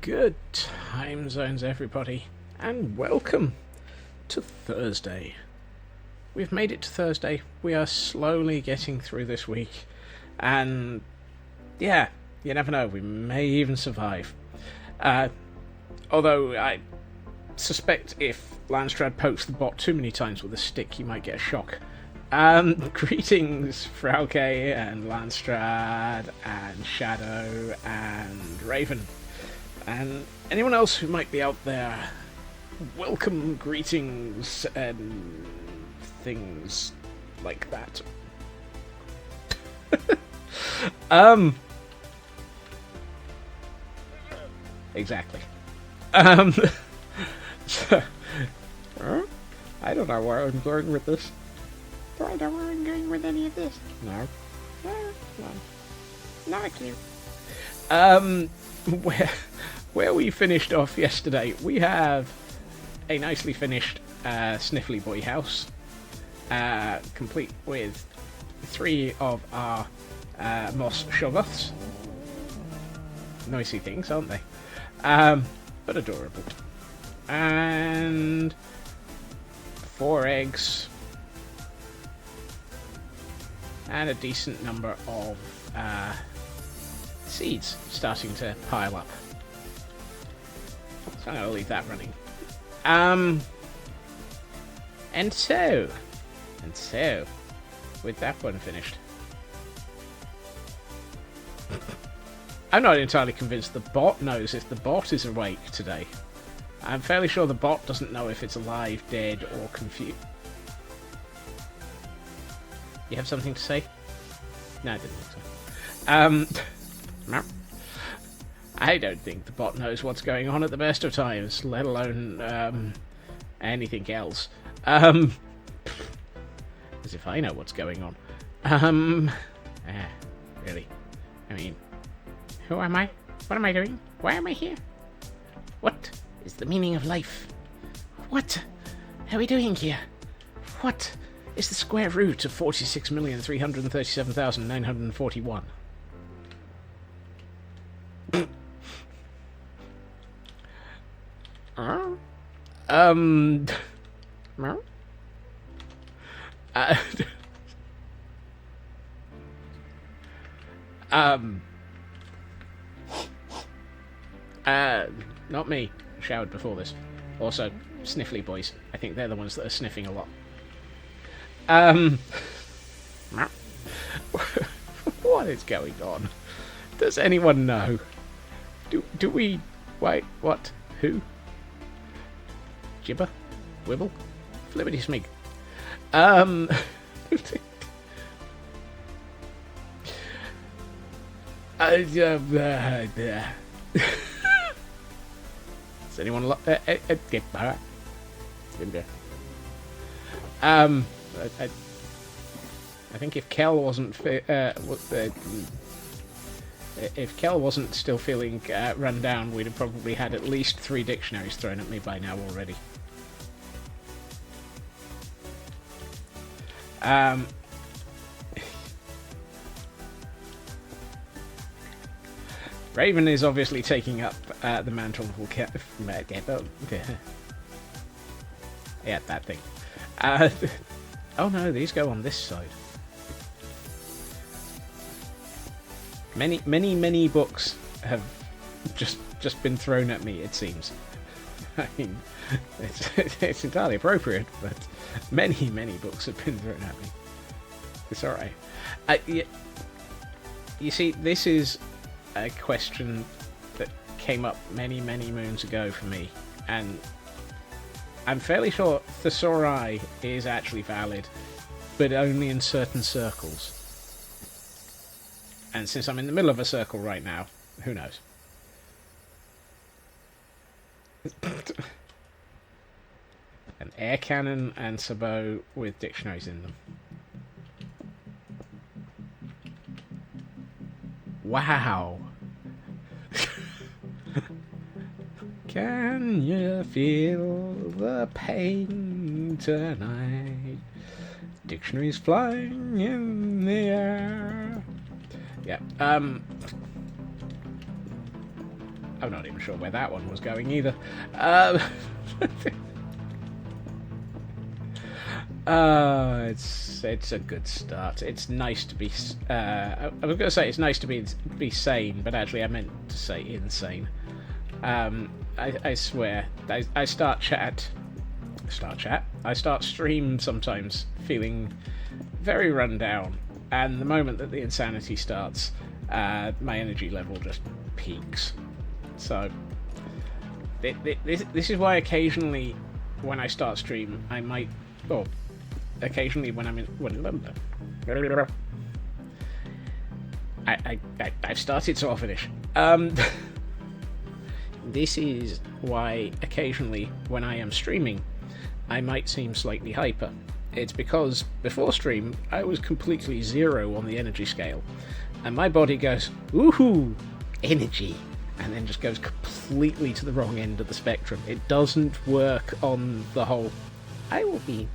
Good time zones, everybody, and welcome to Thursday. We've made it to Thursday. We are slowly getting through this week, and yeah, you never know, we may even survive. Although I suspect if Landstrad pokes the bot too many times with a stick, he might get a shock. Greetings, Frauke and Landstrad and Shadow and Raven. And anyone else who might be out there, welcome, greetings, and things like that. Exactly. So, I don't know where I'm going with this. Do I know where I'm going with any of this? No. No. Not a clue. Where we finished off yesterday, we have a nicely finished Sniffly Boy house, complete with 3 of our moss shoggoths. Noisy things, aren't they? But adorable. And 4 eggs. And a decent number of seeds starting to pile up. So I'm going to leave that running. And so, with that one finished, I'm not entirely convinced the bot knows if the bot is awake today. I'm fairly sure the bot doesn't know if it's alive, dead, or confused. You have something to say? No, I didn't think so. No. I don't think the bot knows what's going on at the best of times, let alone anything else. As if I know what's going on. Really. I mean, Who am I? What am I doing? Why am I here? What is the meaning of life? What are we doing here? What is the square root of 46,337,941? Not me. Showered before this. Also, sniffly boys. I think they're the ones that are sniffing a lot. What is going on? Does anyone know? Do we... Wait, what? Who? Gibber? Wibble? Flippity smig. Does anyone I think if Kel wasn't if Kel wasn't still feeling run down, we'd have probably had at least 3 dictionaries thrown at me by now already. Raven is obviously taking up the mantle of yeah, that thing. Oh no, these go on this side. Many books have just been thrown at me, it seems. I mean, it's entirely appropriate, but many books have been thrown at me. It's alright. You see, this is a question that came up many moons ago for me, and I'm fairly sure thesauri is actually valid, but only in certain circles. And since I'm in the middle of a circle right now, who knows? An air cannon and sabot with dictionaries in them. Wow. Can you feel the pain tonight? Dictionaries flying in the air. Yeah. I I'm not even sure where that one was going either. It's a good start. It's nice to be. I was going to say it's nice to be sane, but actually I meant to say insane. I swear, I start stream sometimes feeling very run down, and the moment that the insanity starts, my energy level just peaks. So this is why occasionally when I start stream, I might, or occasionally when I'm in, I've started, so I'll finish. This is why occasionally when I am streaming, I might seem slightly hyper. It's because before stream, I was completely 0 on the energy scale, and my body goes, "Woohoo, energy," and then just goes completely to the wrong end of the spectrum. It doesn't work on the whole, I will be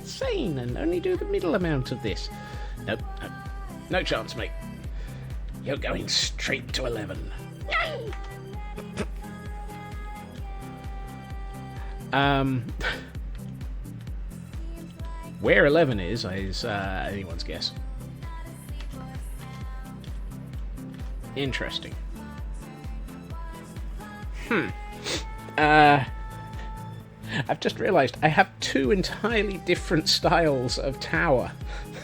sane and only do the middle amount of this. Nope, no chance, mate. You're going straight to 11. Where 11 is anyone's guess. Interesting. I've just realised I have 2 entirely different styles of tower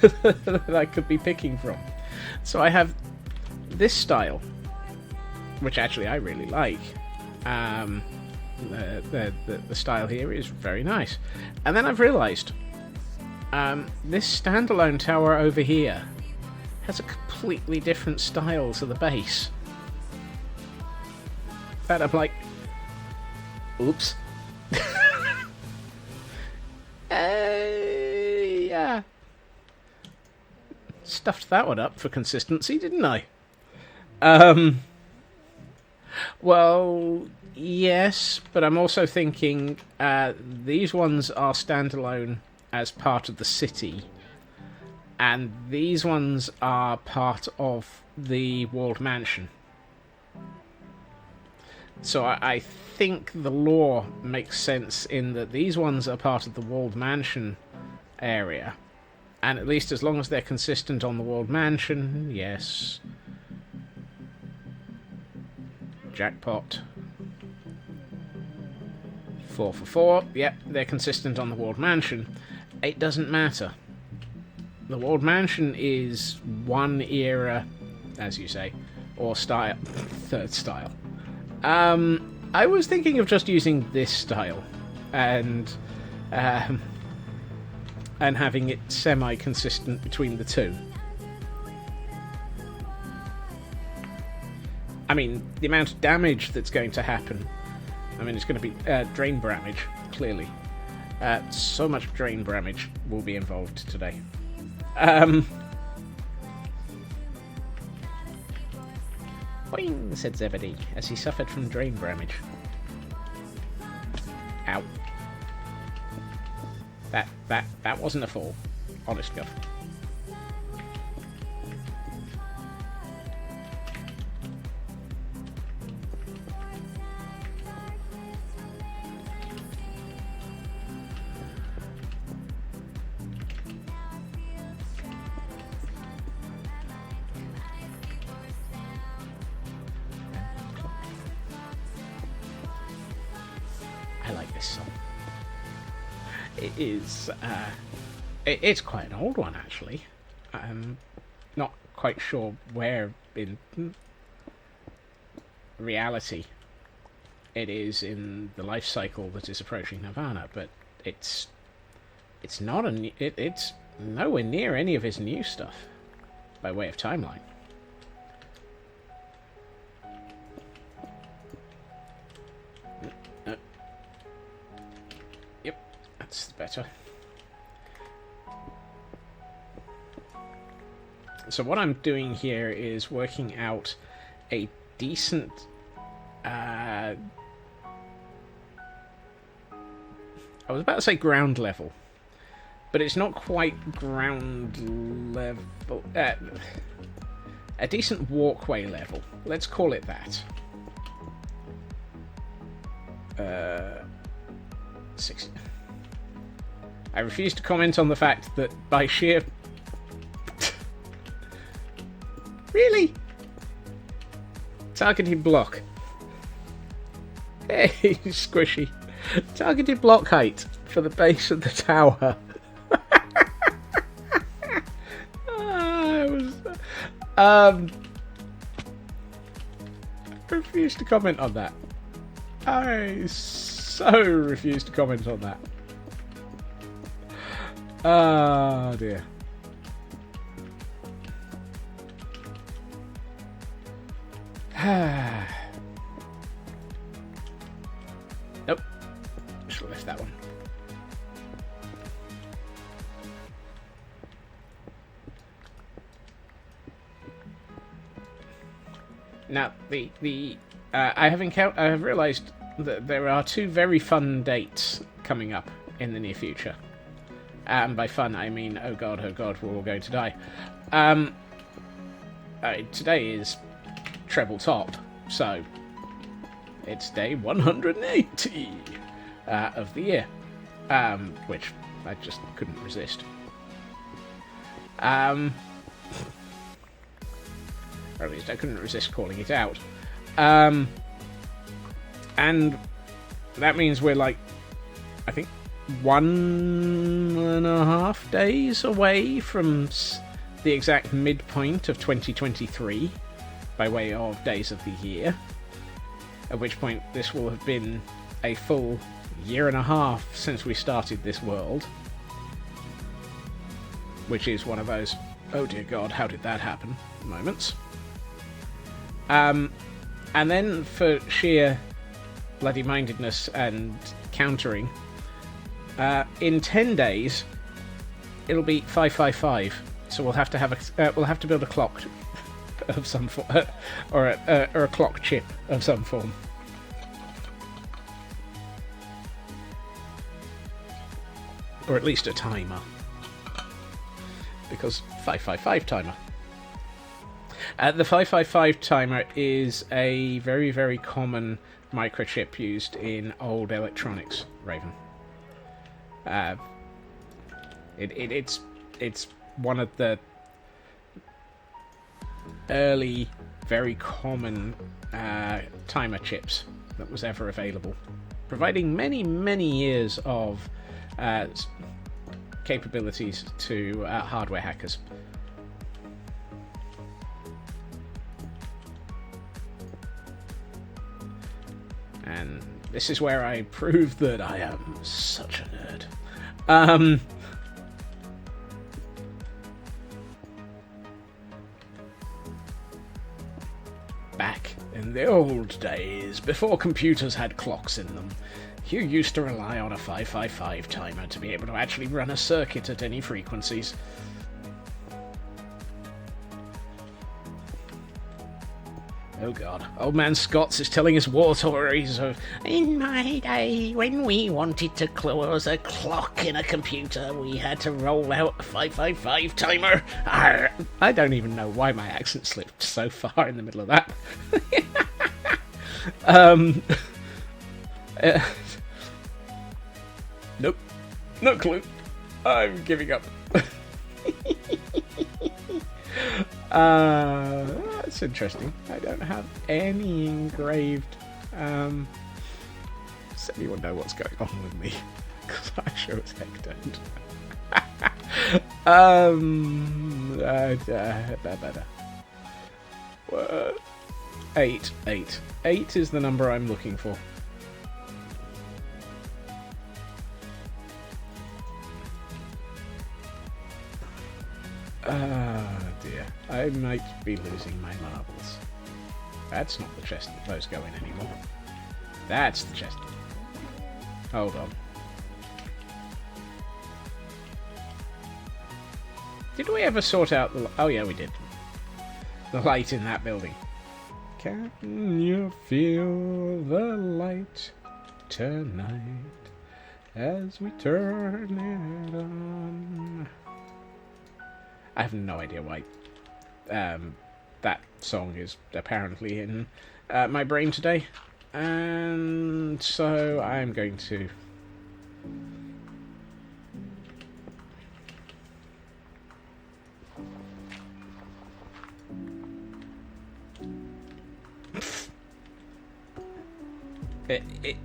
that I could be picking from. So I have this style, which actually I really like. The style here is very nice. And then I've realised this standalone tower over here has a completely different style to the base. And I'm like, oops. Yeah. Stuffed that one up for consistency, didn't I? Well, yes, but I'm also thinking these ones are standalone as part of the city, and these ones are part of the walled mansion. So I think the lore makes sense in that these ones are part of the walled mansion area, and at least as long as they're consistent on the walled mansion, yes. Jackpot. 4 for 4. Yep, they're consistent on the walled mansion. It doesn't matter. The walled mansion is one era, as you say, or style. Third style. I was thinking of just using this style and having it semi-consistent between the two. I mean, the amount of damage that's going to happen. I mean, it's going to be drain damage, clearly. So much drain damage will be involved today. Boing, said Zebedee, as he suffered from drain damage. Ow. That wasn't a fall. Honest God. I like this song. It is, it's quite an old one, actually. I'm not quite sure where in reality it is in the life cycle that is approaching Nirvana, but it's not it's nowhere near any of his new stuff by way of timeline. Yep, that's better. So what I'm doing here is working out a decent I was about to say ground level, but it's not quite ground level. A decent walkway level. Let's call it that. 60. I refuse to comment on the fact that by sheer... Really? Targeted block. Hey, squishy. Targeted block height for the base of the tower. I refuse to comment on that. I so refuse to comment on that. Oh dear. Nope. Should have left that one. Now, I have realised that there are two very fun dates coming up in the near future. And by fun, I mean, oh god, we're all going to die. Today is treble top, so it's day 180 of the year, which I just couldn't resist. Or at least I couldn't resist calling it out. And that means we're like, I think, 1.5 days away from the exact midpoint of 2023 by way of days of the year, at which point this will have been a full 1.5 years since we started this world, which is one of those oh dear god, how did that happen moments. And then for sheer bloody-mindedness and countering, in 10 days it'll be 555. So we'll have to have we'll have to build a clock of some form, or a clock chip of some form. Or at least a timer, because 555 timer. The 555 timer is a very, very common microchip used in old electronics, Raven. It's one of the early, very common timer chips that was ever available, providing many, many years of capabilities to hardware hackers. And this is where I prove that I am such a nerd. Back in the old days, before computers had clocks in them, you used to rely on a 555 timer to be able to actually run a circuit at any frequencies. Oh god, old man Scott's is telling us war stories of, in my day, when we wanted to close a clock in a computer, we had to roll out a 555 timer. Arr. I don't even know why my accent slipped so far in the middle of that. Nope, no clue. I'm giving up. That's interesting. I don't have any engraved. Does anyone know what's going on with me? Because I sure as heck don't. 8. 8 is the number I'm looking for. Dear. I might be losing my marbles. That's not the chest that those go in anymore. That's the chest. Hold on. Did we ever sort out the... Oh yeah, we did. The light in that building. Can you feel the light tonight as we turn it on? I have no idea why that song is apparently in my brain today. And so I'm going to...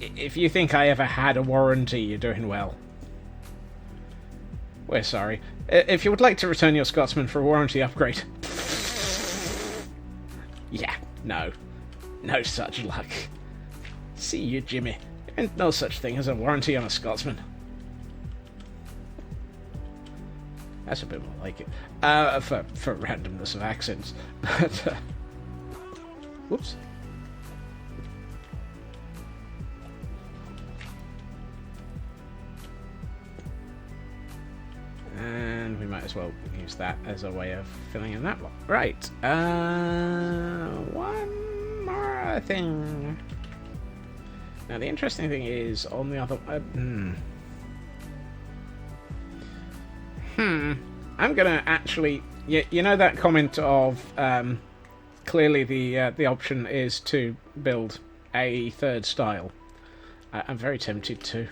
If you think I ever had a warranty, you're doing well. We're sorry. If you would like to return your Scotsman for a warranty upgrade... Yeah, no. No such luck. See you, Jimmy. There ain't no such thing as a warranty on a Scotsman. That's a bit more like it. For randomness of accents. But, whoops. And we might as well use that as a way of filling in that block. Right. One more thing. Now, the interesting thing is, on the other... I'm gonna actually... You know that comment of... clearly the option is to build a third style. I'm very tempted to.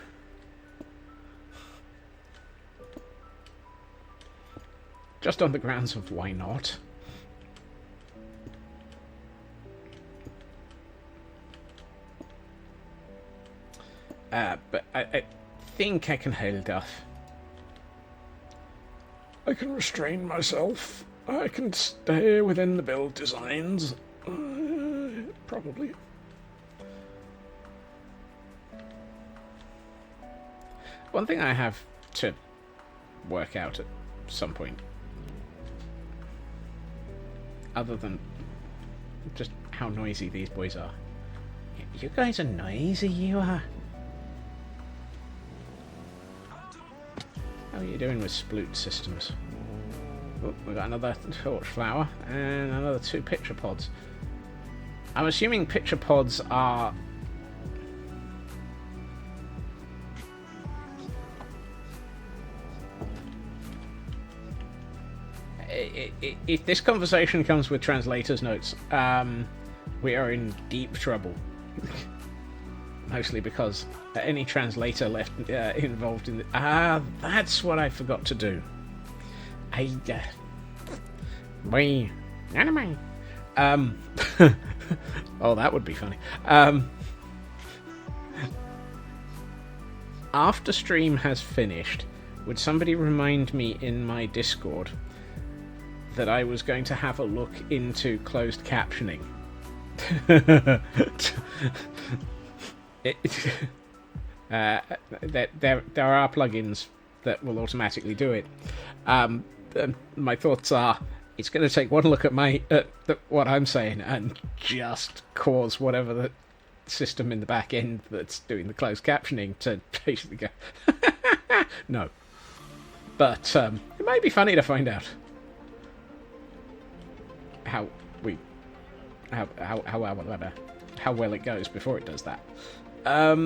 Just on the grounds of why not. But I think I can hold off. I can restrain myself. I can stay within the build designs. Probably. One thing I have to work out at some point, other than just how noisy these boys are. You guys are noisy, you are. How are you doing with sploot systems? Oh, we've got another torch flower and another 2 picture pods. I'm assuming picture pods are... If this conversation comes with translator's notes, we are in deep trouble. Mostly because any translator left involved in the... that's what I forgot to do. Anime. Oh, that would be funny. After stream has finished, would somebody remind me in my Discord that I was going to have a look into closed captioning? There are plugins that will automatically do it. My thoughts are, it's going to take one look at what I'm saying and just cause whatever the system in the back end that's doing the closed captioning to basically go, no. But it might be funny to find out how well it goes before it does that. That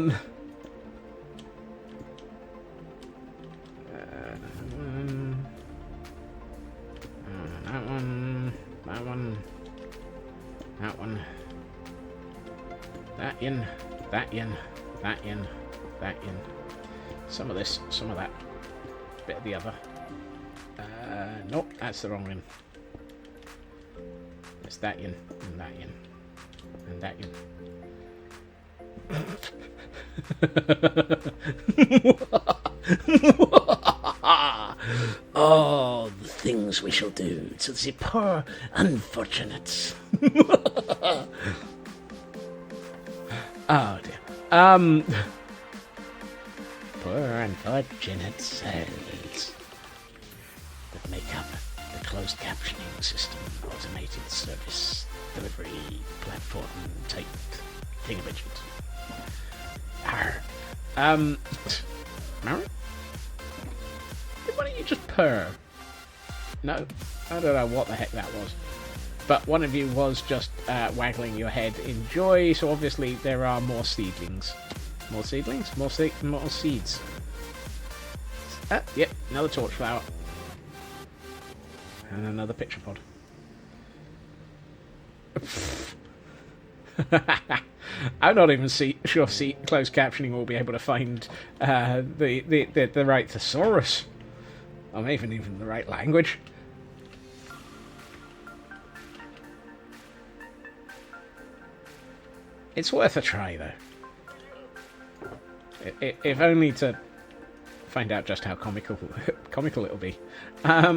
one. That in. Some of this, some of that. Bit of the other. Nope, that's the wrong one. It's that in, and that in, and that in. Oh, the things we shall do to the poor unfortunates. Oh dear. Poor unfortunate souls that make up the closed captioning system, automated service delivery platform type thingamajig. Mary? Why don't you just purr? No, I don't know what the heck that was. But one of you was just waggling your head in joy, so obviously there are more seedlings. More seedlings? More seeds. Yep, another torch flower. And another picture pod. I'm not even sure closed captioning will be able to find the right thesaurus, or maybe even the right language. It's worth a try, though. If only to find out just how comical it'll be. I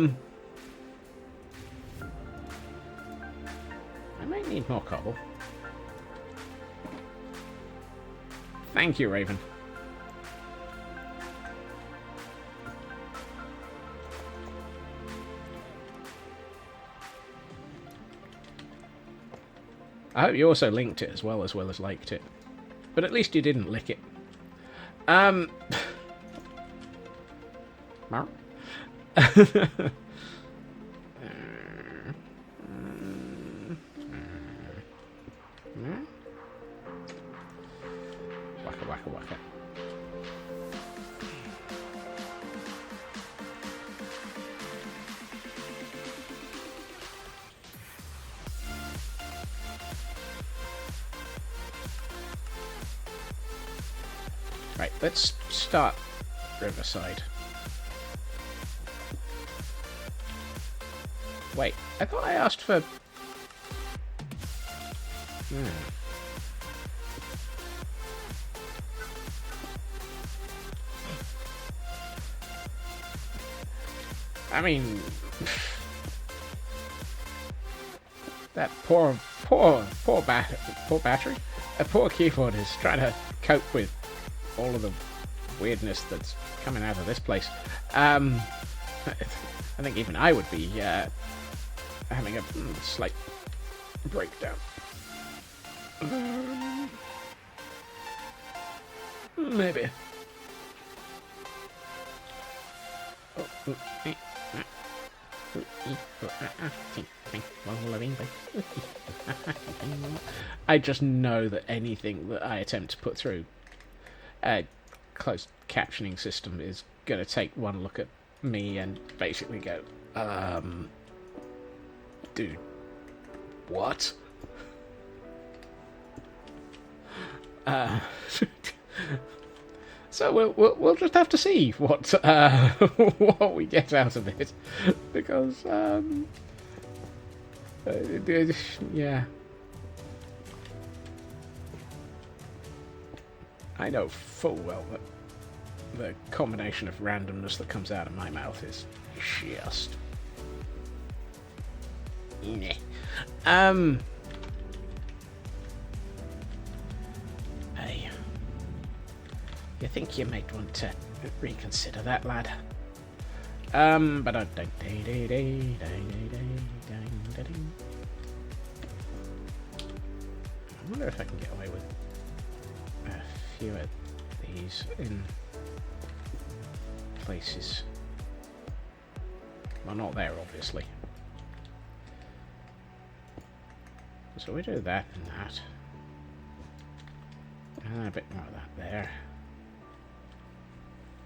might need more cobble. Thank you, Raven. I hope you also linked it as well as liked it. But at least you didn't lick it. Waka waka waka. Right, let's start Riverside. Wait, I thought I asked for... I mean... that poor battery? A poor keyboard is trying to cope with all of the weirdness that's coming out of this place. I think even I would be having a slight breakdown. Maybe. I just know that anything that I attempt to put through a closed captioning system is going to take one look at me and basically go, dude, what? So we'll just have to see what what we get out of it, because yeah, I know full well that the combination of randomness that comes out of my mouth is just Hey, you think you might want to reconsider that, lad? But I wonder if I can get away with a few of these in places. Well, not there, obviously. So we do that and that. And a bit more of that there.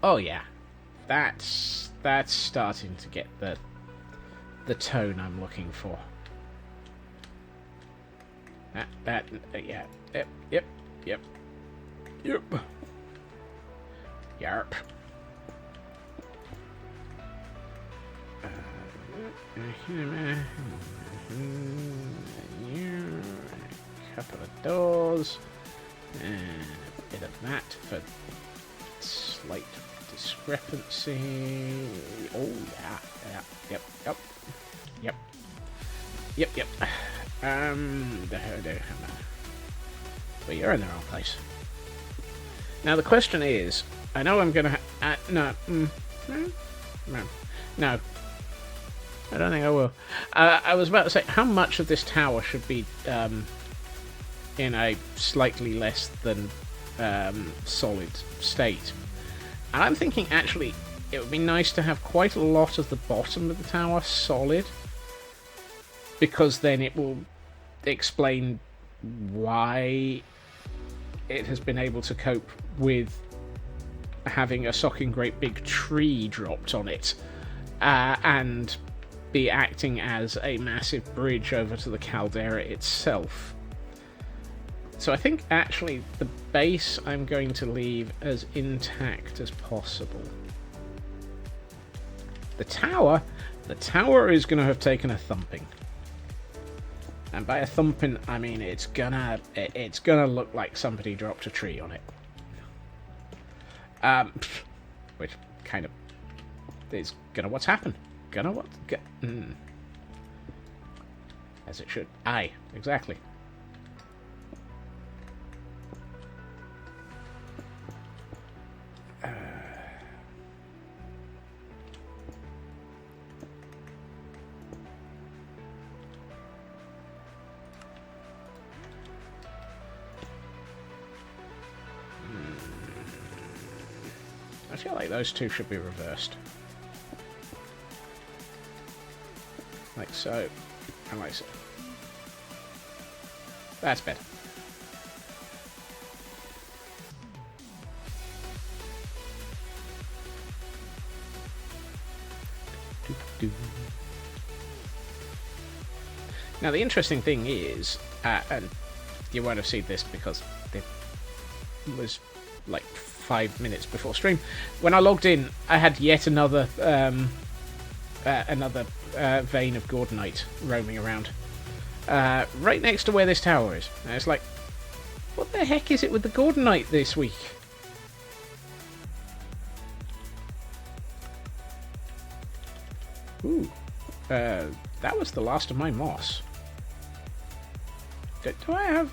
Oh yeah. That's starting to get the tone I'm looking for. Yeah. Yep. Yarp. A couple of doors and a bit of that for slight discrepancy. Oh yeah. Yep. But you're in the wrong place. Now the question is, I know I'm gonna no. I don't think I will. I was about to say, how much of this tower should be in a slightly less than solid state? And I'm thinking, actually, it would be nice to have quite a lot of the bottom of the tower solid, because then it will explain why it has been able to cope with having a socking great big tree dropped on it, and be acting as a massive bridge over to the caldera itself. So I think actually the base I'm going to leave as intact as possible. The tower is going to have taken a thumping. And by a thumping, I mean it's gonna look like somebody dropped a tree on it. Which kind of is gonna what's happened. Gonna what? As it should. Aye, exactly. I feel like those two should be reversed. Like so, and like so. That's better. Now the interesting thing is, and you won't have seen this because it was like 5 minutes before stream. When I logged in, I had yet another vein of Gordonite roaming around right next to where this tower is. And it's like, what the heck is it with the Gordonite this week? Ooh, that was the last of my moss. Do I have...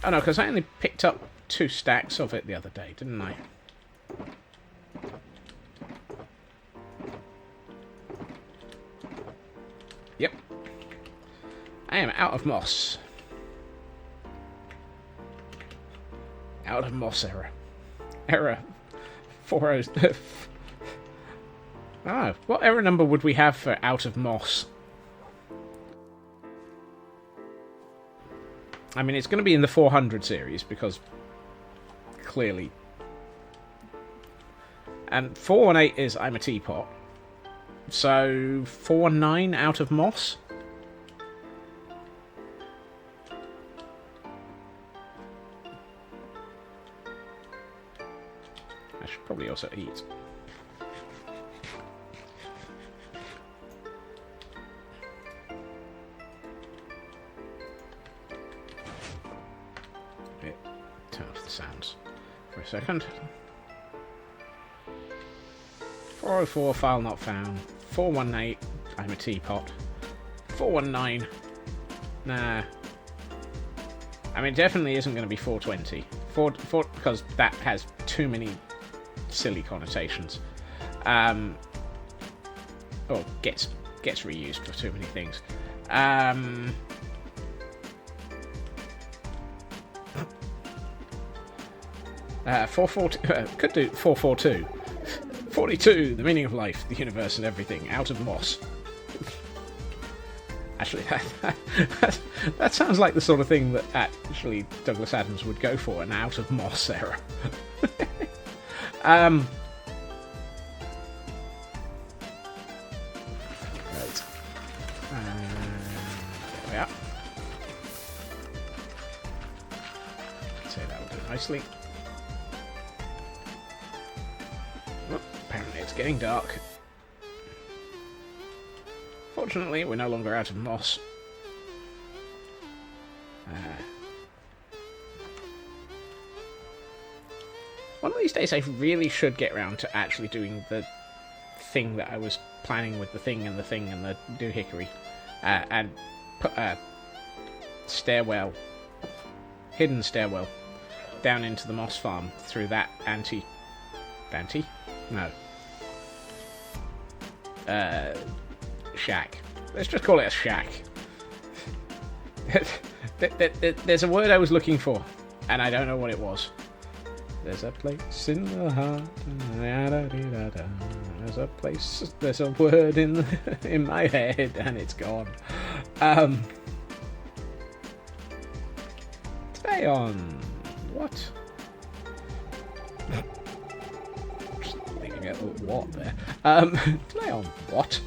Oh no, because I only picked up 2 stacks of it the other day, didn't I? Yep. I am out of moss. Out of moss error. Error 40... Ah, what error number would we have for out of moss? I mean, it's going to be in the 400 series, because clearly... And 418 is I'm a teapot. So, 419 out of moss? I should probably also eat. Turn off the sounds for a second. 404, file not found. 418, I'm a teapot. 419, nah. I mean, it definitely isn't going to be 420. Because that has too many silly connotations. Or gets reused for too many things. 442, could do 442. 42, the meaning of life, the universe and everything, out of moss. Actually, that sounds like the sort of thing that actually Douglas Adams would go for, an out of moss error. Right. There we are. So that will do nicely. Apparently it's getting dark. Fortunately, we're no longer out of moss. One of these days I really should get around to actually doing the thing that I was planning with the thing and the doohickory. And put a stairwell, hidden stairwell, down into the moss farm through that anti? No. Shack. Let's just call it a shack. There's a word I was looking for, and I don't know what it was. There's a place in the heart. There's a place. There's a word in my head, and it's gone. Today on what? Just thinking about what there. Today on what?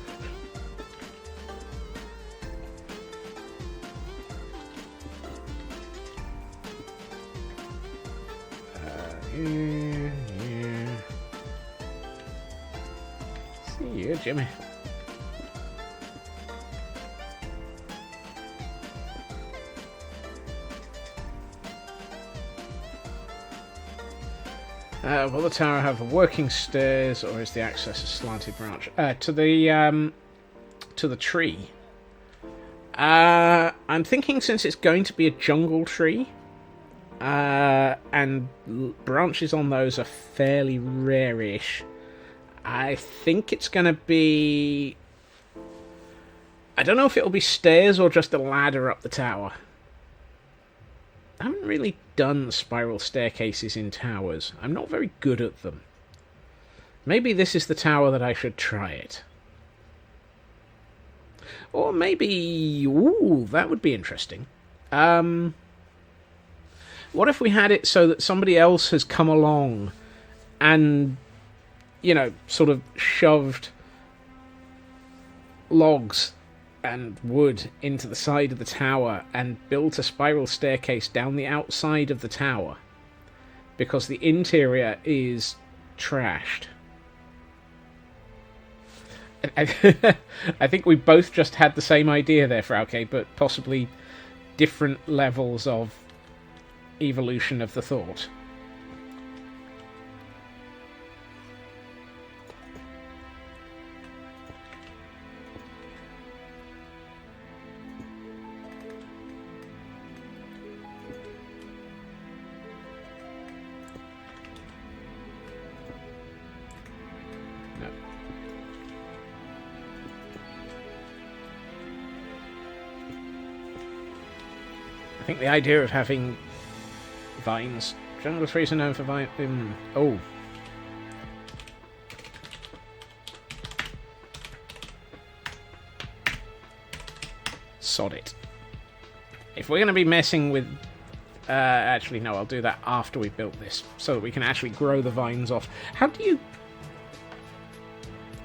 See you, Jimmy. Will the tower have working stairs, or is the access a slanted branch? To the tree. I'm thinking since it's going to be a jungle tree, and branches on those are fairly rare-ish, I think it's going to be... I don't know if it'll be stairs or just a ladder up the tower. I haven't really done spiral staircases in towers. I'm not very good at them. Maybe this is the tower that I should try it. Or maybe... Ooh, that would be interesting. What if we had it so that somebody else has come along and, you know, sort of shoved logs and wood into the side of the tower and built a spiral staircase down the outside of the tower because the interior is trashed. I think we both just had the same idea there, Frauke, but possibly different levels of evolution of the thought. I think the idea of having vines... Jungle trees are known for vines... oh. Sod it. If we're going to be messing with... actually, no, I'll do that after we've built this, so that we can actually grow the vines off. How do you...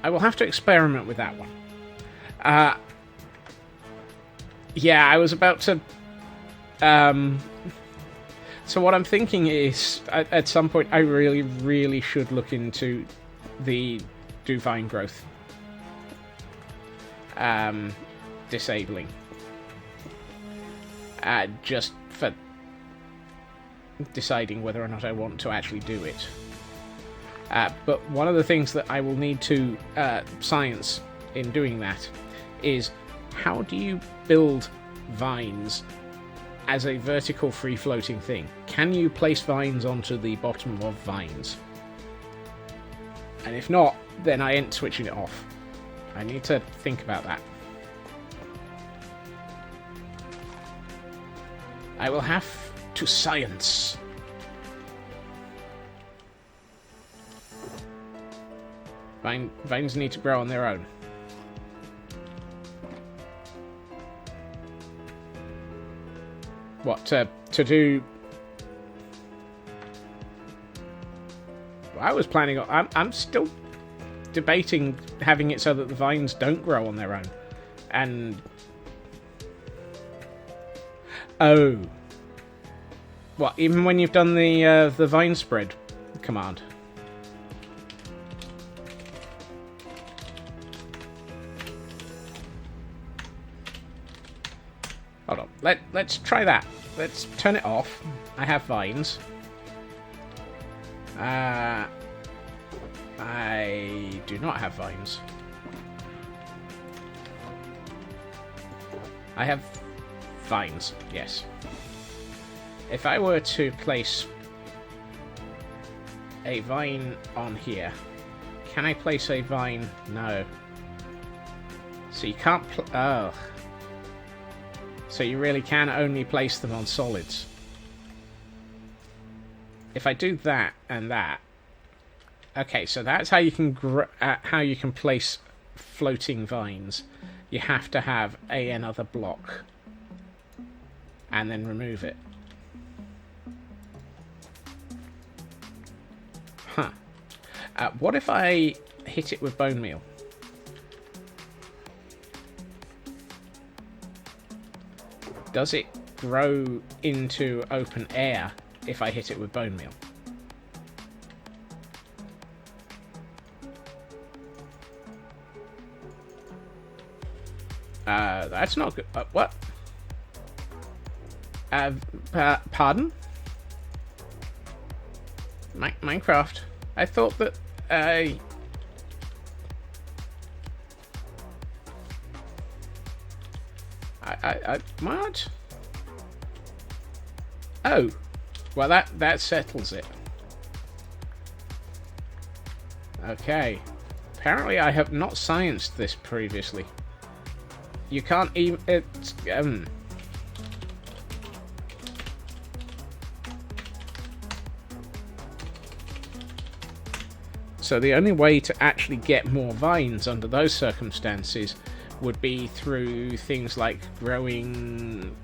I will have to experiment with that one. Yeah, I was about to... so what I'm thinking is, at some point, I really, really should look into the do vine growth disabling. Just for deciding whether or not I want to actually do it. But one of the things that I will need to science in doing that is, how do you build vines as a vertical free-floating thing? Can you place vines onto the bottom of vines? And if not, then I ain't switching it off. I need to think about that. I will have to science. Vines need to grow on their own. What, to do... I was planning on... I'm still debating having it so that the vines don't grow on their own. And... Oh. What, even when you've done the vine spread command? Hold on. Let's try that. Let's turn it off. I have vines. I do not have vines. I have vines, yes. If I were to place a vine on here, can I place a vine? No. So you can't... oh. So you really can only place them on solids. If I do that and that... Okay, so that's how you can place floating vines. You have to have another block. And then remove it. Huh. What if I hit it with bone meal? Does it grow into open air if I hit it with bone meal? That's not good. What? Pardon? Minecraft. I thought that, what? Oh. Well, that settles it. Okay. Apparently I have not scienced this previously. You can't even... It's, So the only way to actually get more vines under those circumstances would be through things like growing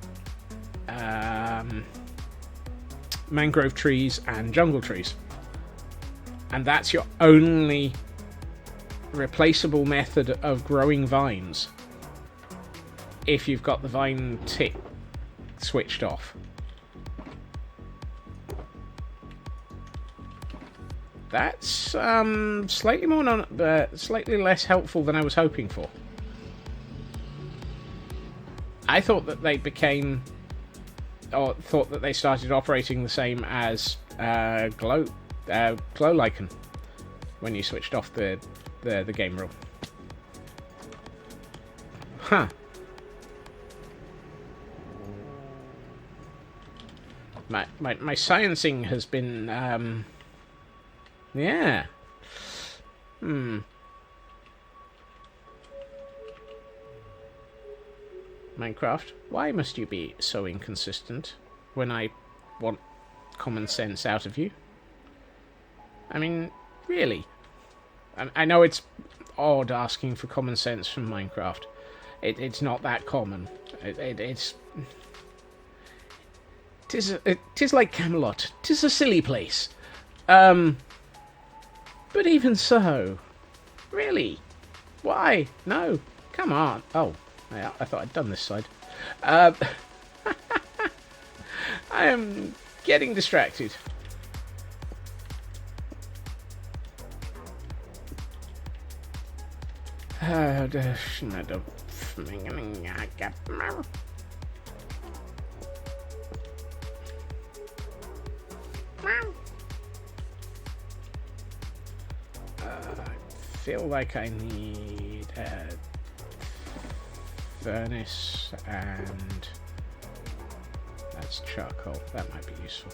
mangrove trees and jungle trees. And that's your only replaceable method of growing vines if you've got the vine tip switched off. That's slightly less helpful than I was hoping for. I thought that they thought that they started operating the same as glow lichen when you switched off the game rule. Huh. My sciencing has been yeah. Minecraft, why must you be so inconsistent when I want common sense out of you? I mean, really? I know it's odd asking for common sense from Minecraft. It's not that common. It's... 'Tis like Camelot. 'Tis a silly place. But even so, really, why? No, come on. Oh, yeah, I thought I'd done this side. I am getting distracted. I feel like I need a furnace, and that's charcoal. That might be useful.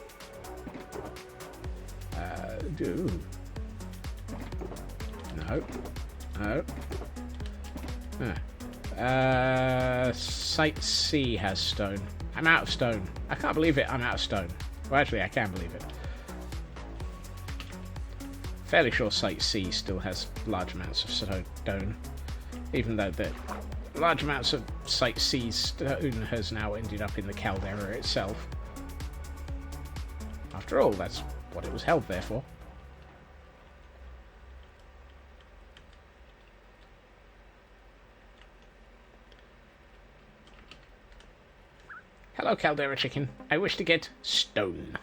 No. Site C has stone. I'm out of stone. I can't believe it. I'm out of stone. Well, actually, I can believe it. Fairly sure Site C still has large amounts of stone, even though the large amounts of Site C's stone has now ended up in the caldera itself. After all, that's what it was held there for. Hello, caldera chicken. I wish to get stone.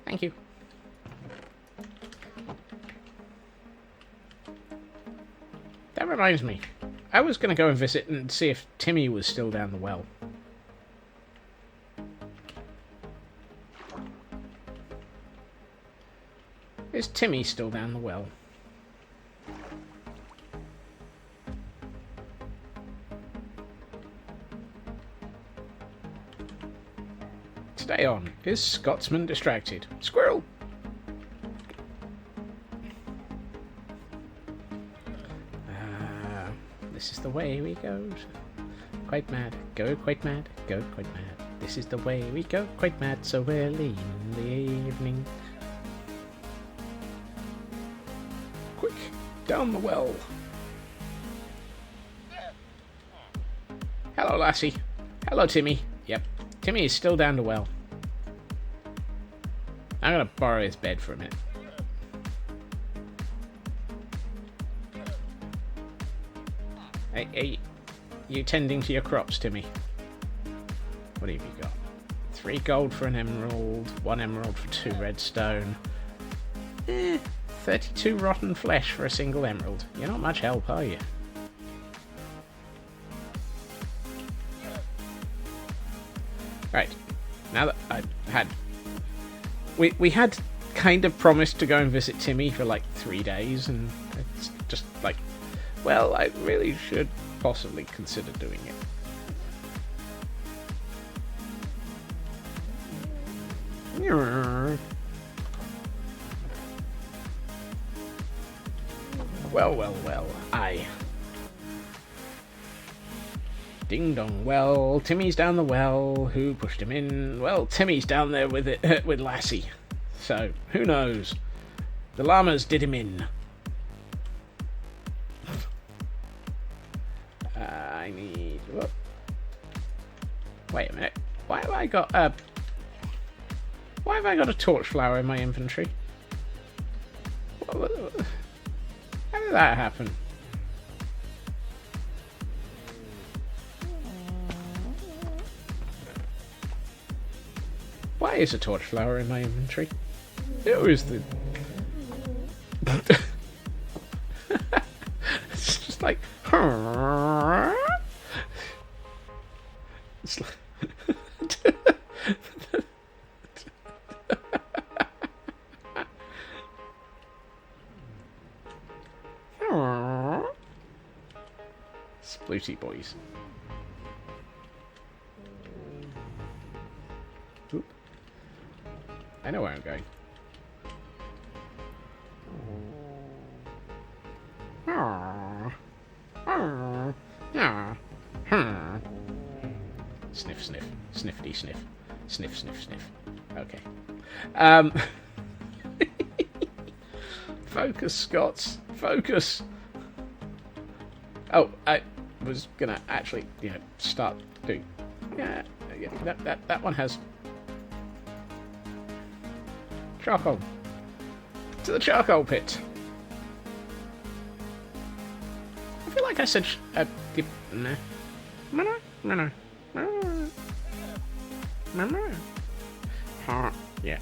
Thank you. That reminds me. I was going to go and visit and see if Timmy was still down the well. Is Timmy still down the well? Stay on. Is Scotsman distracted? Squirrel! This is the way we go. Quite mad. Go quite mad. Go quite mad. This is the way we go. Quite mad so early in the evening. Quick! Down the well. Hello, lassie. Hello, Timmy. Yep. Timmy is still down the well. I'm gonna borrow his bed for a minute. Hey, you tending to your crops, Timmy? What have you got? 3 gold for an emerald, 1 emerald for 2 redstone. 32 rotten flesh for a single emerald. You're not much help, are you? Right. Now that I had... We had kind of promised to go and visit Timmy for like 3 days, and it's just like, well, I really should possibly consider doing it. Well, aye. Ding dong, well, Timmy's down the well. Who pushed him in? Well, Timmy's down there with it, with Lassie. So, who knows? The llamas did him in. I need... Whoop. Wait a minute. Why have I got a torch flower in my inventory? How did that happen? Why is a torch flower in my inventory? It was the... It's just like... It's like... Spluty boys. Oop. I know where I'm going. Sniff, sniff, sniffity, sniff, sniff, sniff, sniff. Okay. Focus, Scots. Focus. Oh, I was gonna actually, start doing. Yeah, that one has charcoal. To the charcoal pit. I feel like I said. Yeah.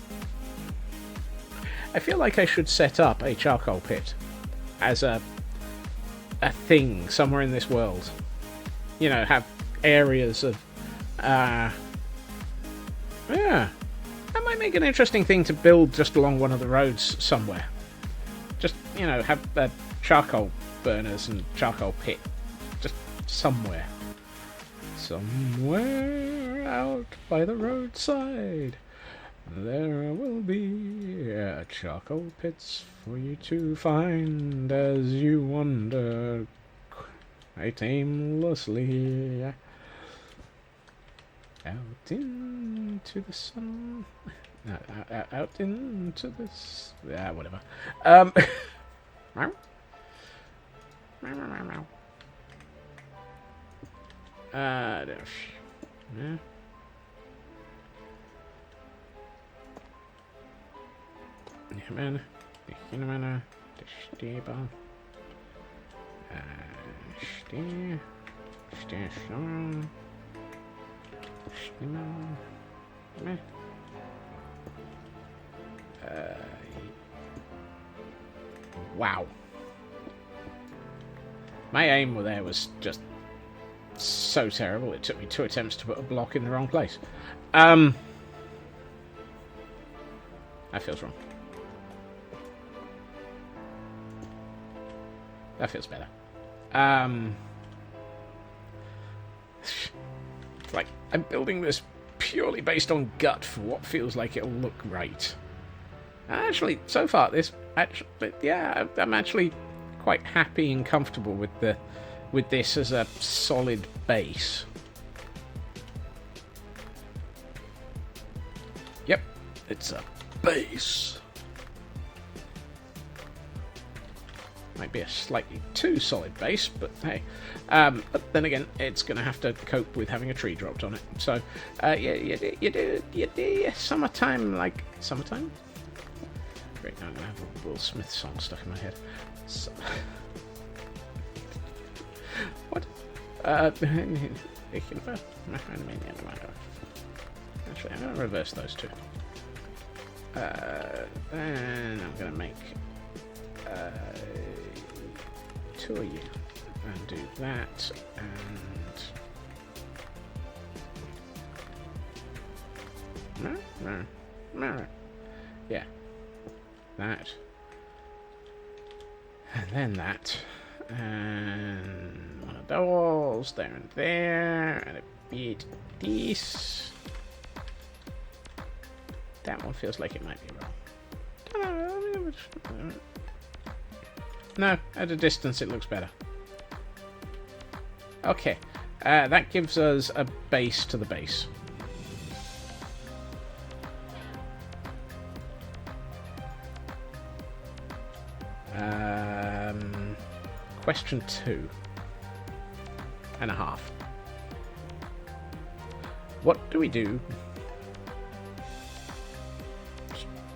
I feel like I should set up a charcoal pit as a thing somewhere in this world. You know, have areas of yeah. That might make an interesting thing to build just along one of the roads somewhere. Just, have charcoal burners and charcoal pit. Just somewhere. Somewhere out by the roadside, there will be charcoal pits for you to find as you wander quite aimlessly out into the sun. Out into this. Whatever. Yeah. Hemen beginnen te steben. Station. Stimmen. Wow. My aim there was just so terrible. It took me 2 attempts to put a block in the wrong place. That feels wrong. That feels better. It's like I'm building this purely based on gut for what feels like it'll look right. Actually, so far I'm actually quite happy and comfortable with this as a solid base. Yep, it's a base. Might be a slightly too solid base, but hey. But then again, it's going to have to cope with having a tree dropped on it. So, you do summertime, like summertime. Great, now I'm going to have a Will Smith song stuck in my head. So, what? Actually, I'm going to reverse those two. Then I'm going to make two of you. And do that, and... Yeah. That. And then that. And one of those, there and there, and a bit this. That one feels like it might be wrong. No, at a distance it looks better. Okay, that gives us a base to the base. Question 2.5. What do we do?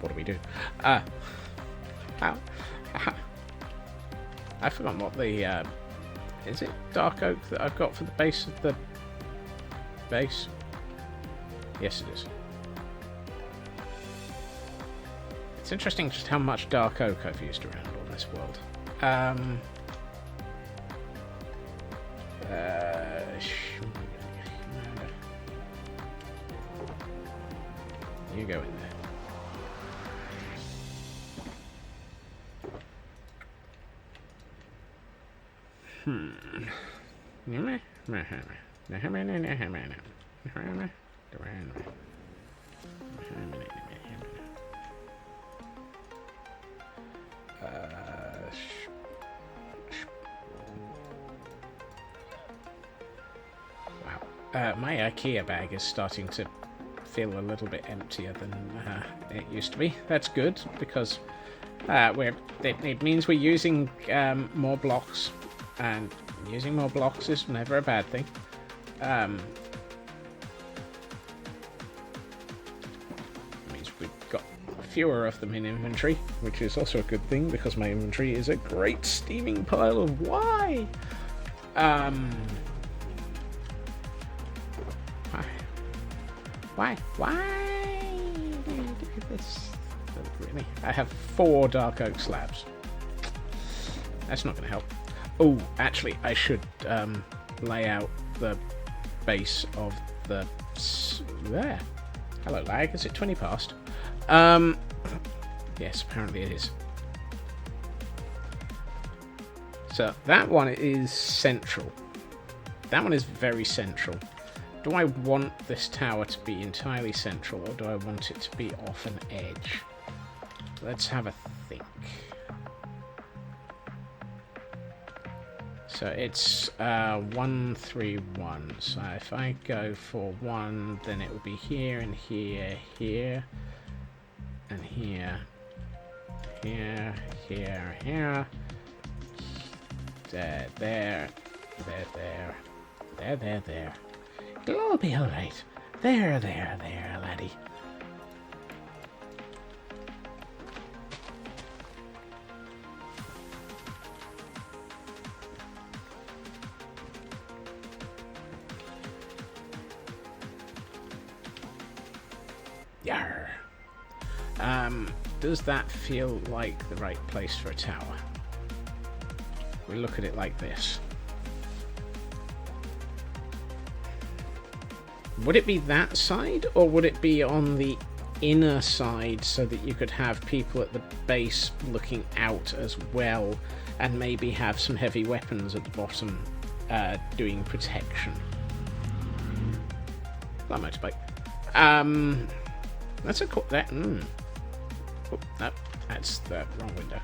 What do we do? How? I've forgotten what the, is it dark oak that I've got for the base of the base? Yes, it is. It's interesting just how much dark oak I've used around on this world. You go in there. My IKEA bag is starting to feel a little bit emptier than it used to be. That's good, because it means we're using more blocks, and using more blocks is never a bad thing. It means we've got fewer of them in inventory, which is also a good thing, because my inventory is a great steaming pile of why. Why do you do this? Really? I have 4 dark oak slabs. That's not going to help. Oh, actually, I should lay out the base of the... There. Hello, lag. Is it 20 past? Yes, apparently it is. So, that one is central. That one is very central. Do I want this tower to be entirely central, or do I want it to be off an edge? Let's have a think. So it's 1, 3, 1. So if I go for 1, then it will be here and here, here, and here, here, here, here, there, there, there, there, there, there, there. It'll all be alright. There, there, there, laddie. Yarr. Does that feel like the right place for a tower? We look at it like this. Would it be that side, or would it be on the inner side so that you could have people at the base looking out as well, and maybe have some heavy weapons at the bottom doing protection? That motorbike. That's a cool... Oh, no, that's the wrong window.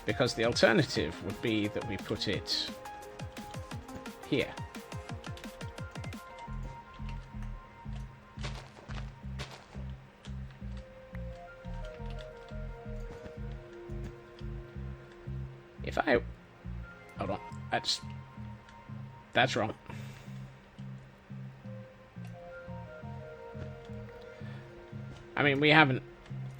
Because the alternative would be that we put it here. If I... Hold on. That's wrong. I mean, we haven't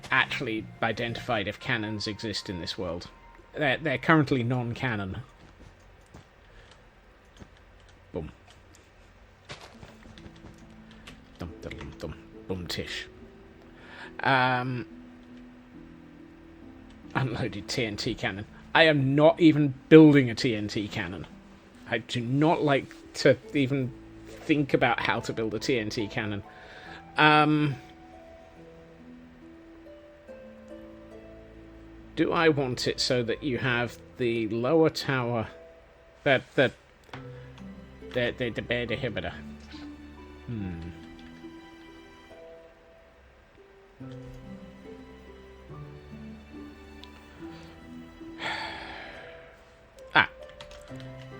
actually identified if cannons exist in this world. They're currently non-canon. Boom. Dum dum dum. Boom tish. Unloaded TNT cannon. I am not even building a TNT cannon. I do not like to even think about how to build a TNT cannon. Do I want it so that you have the lower tower, the inhibitor?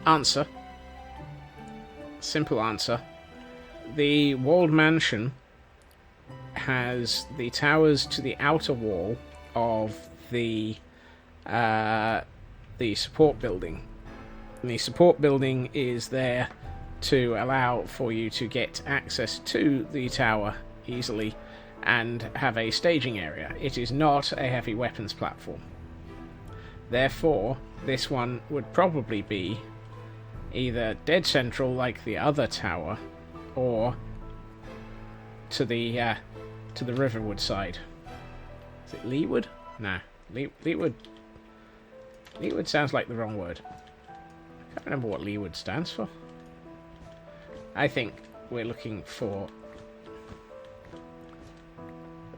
Answer. Simple answer. The walled mansion has the towers to the outer wall of the support building. And the support building is there to allow for you to get access to the tower easily and have a staging area. It is not a heavy weapons platform. Therefore, this one would probably be either dead central like the other tower, or to the Riverwood side. Is it Leeward? Nah, Leeward. Leeward sounds like the wrong word. I can't remember what Leeward stands for. I think we're looking for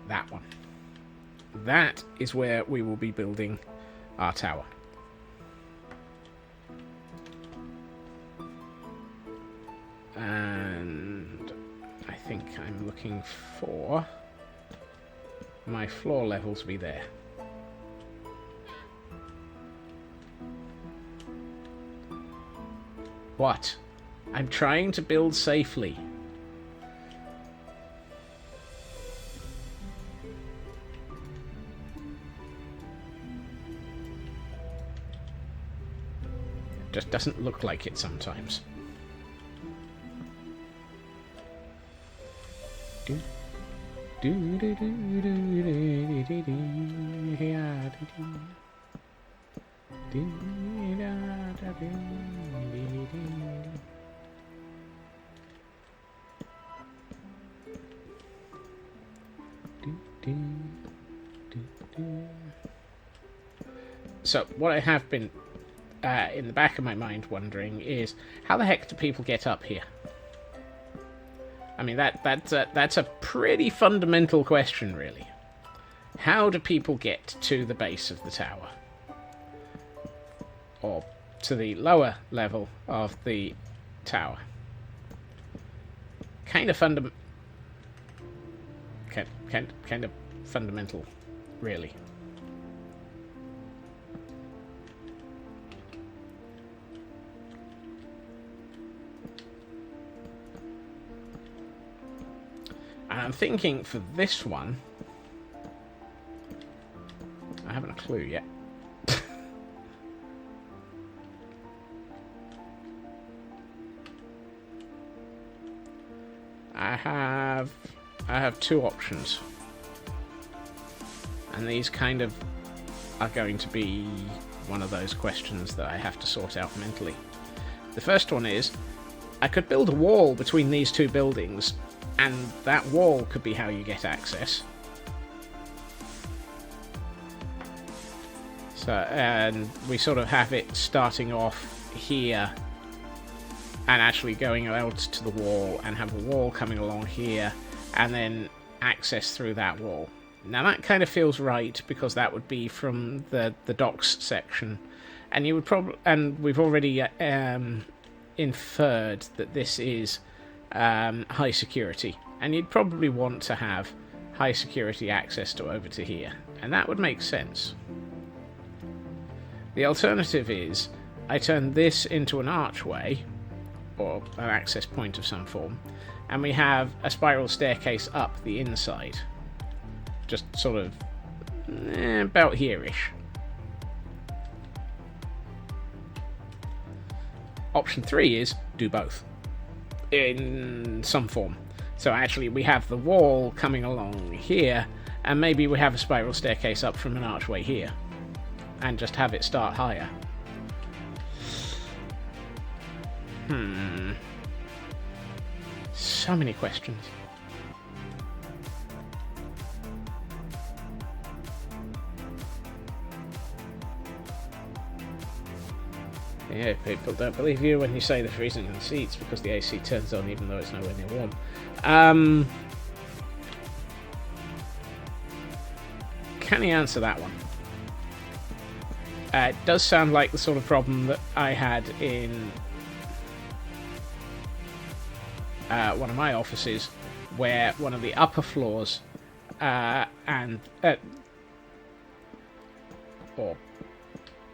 that one. That is where we will be building our tower. And I think I'm looking for my floor level to be there. What? I'm trying to build safely. It just doesn't look like it sometimes. So what I have been in the back of my mind wondering is, how the heck do people get up here? I mean, that's a pretty fundamental question, really. How do people get to the base of the tower? Or to the lower level of the tower? Kind of fundamental, really. And I'm thinking for this one, I haven't a clue yet. I have two options, and these kind of are going to be one of those questions that I have to sort out mentally. The first one is, I could build a wall between these two buildings, and that wall could be how you get access. So, and we sort of have it starting off here and actually going out to the wall, and have a wall coming along here, and then access through that wall. Now that kind of feels right, because that would be from the docks section, and you would probably, and we've already inferred that this is high security, and you'd probably want to have high security access to over to here, and that would make sense. The alternative is I turn this into an archway, or an access point of some form, and we have a spiral staircase up the inside, just sort of about here-ish. Option 3 is do both in some form. So actually we have the wall coming along here, and maybe we have a spiral staircase up from an archway here, and just have it start higher. So many questions. Yeah, people don't believe you when you say they're freezing in the seats because the AC turns on even though it's nowhere near warm. Can you answer that one? It does sound like the sort of problem that I had in one of my offices, where one of the upper floors or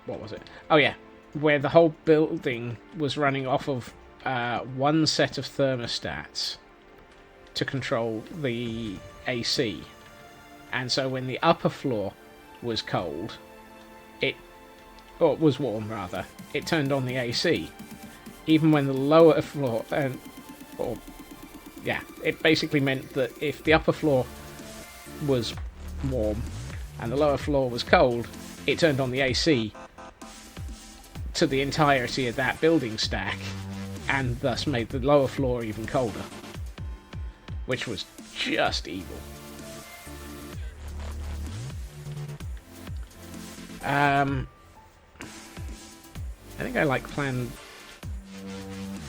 what was it? Oh yeah, where the whole building was running off of one set of thermostats to control the AC, and so when the upper floor was cold, was warm rather, it turned on the AC. Even when the lower floor, it basically meant that if the upper floor was warm and the lower floor was cold, it turned on the AC to the entirety of that building stack, and thus made the lower floor even colder, which was just evil. I think I like plan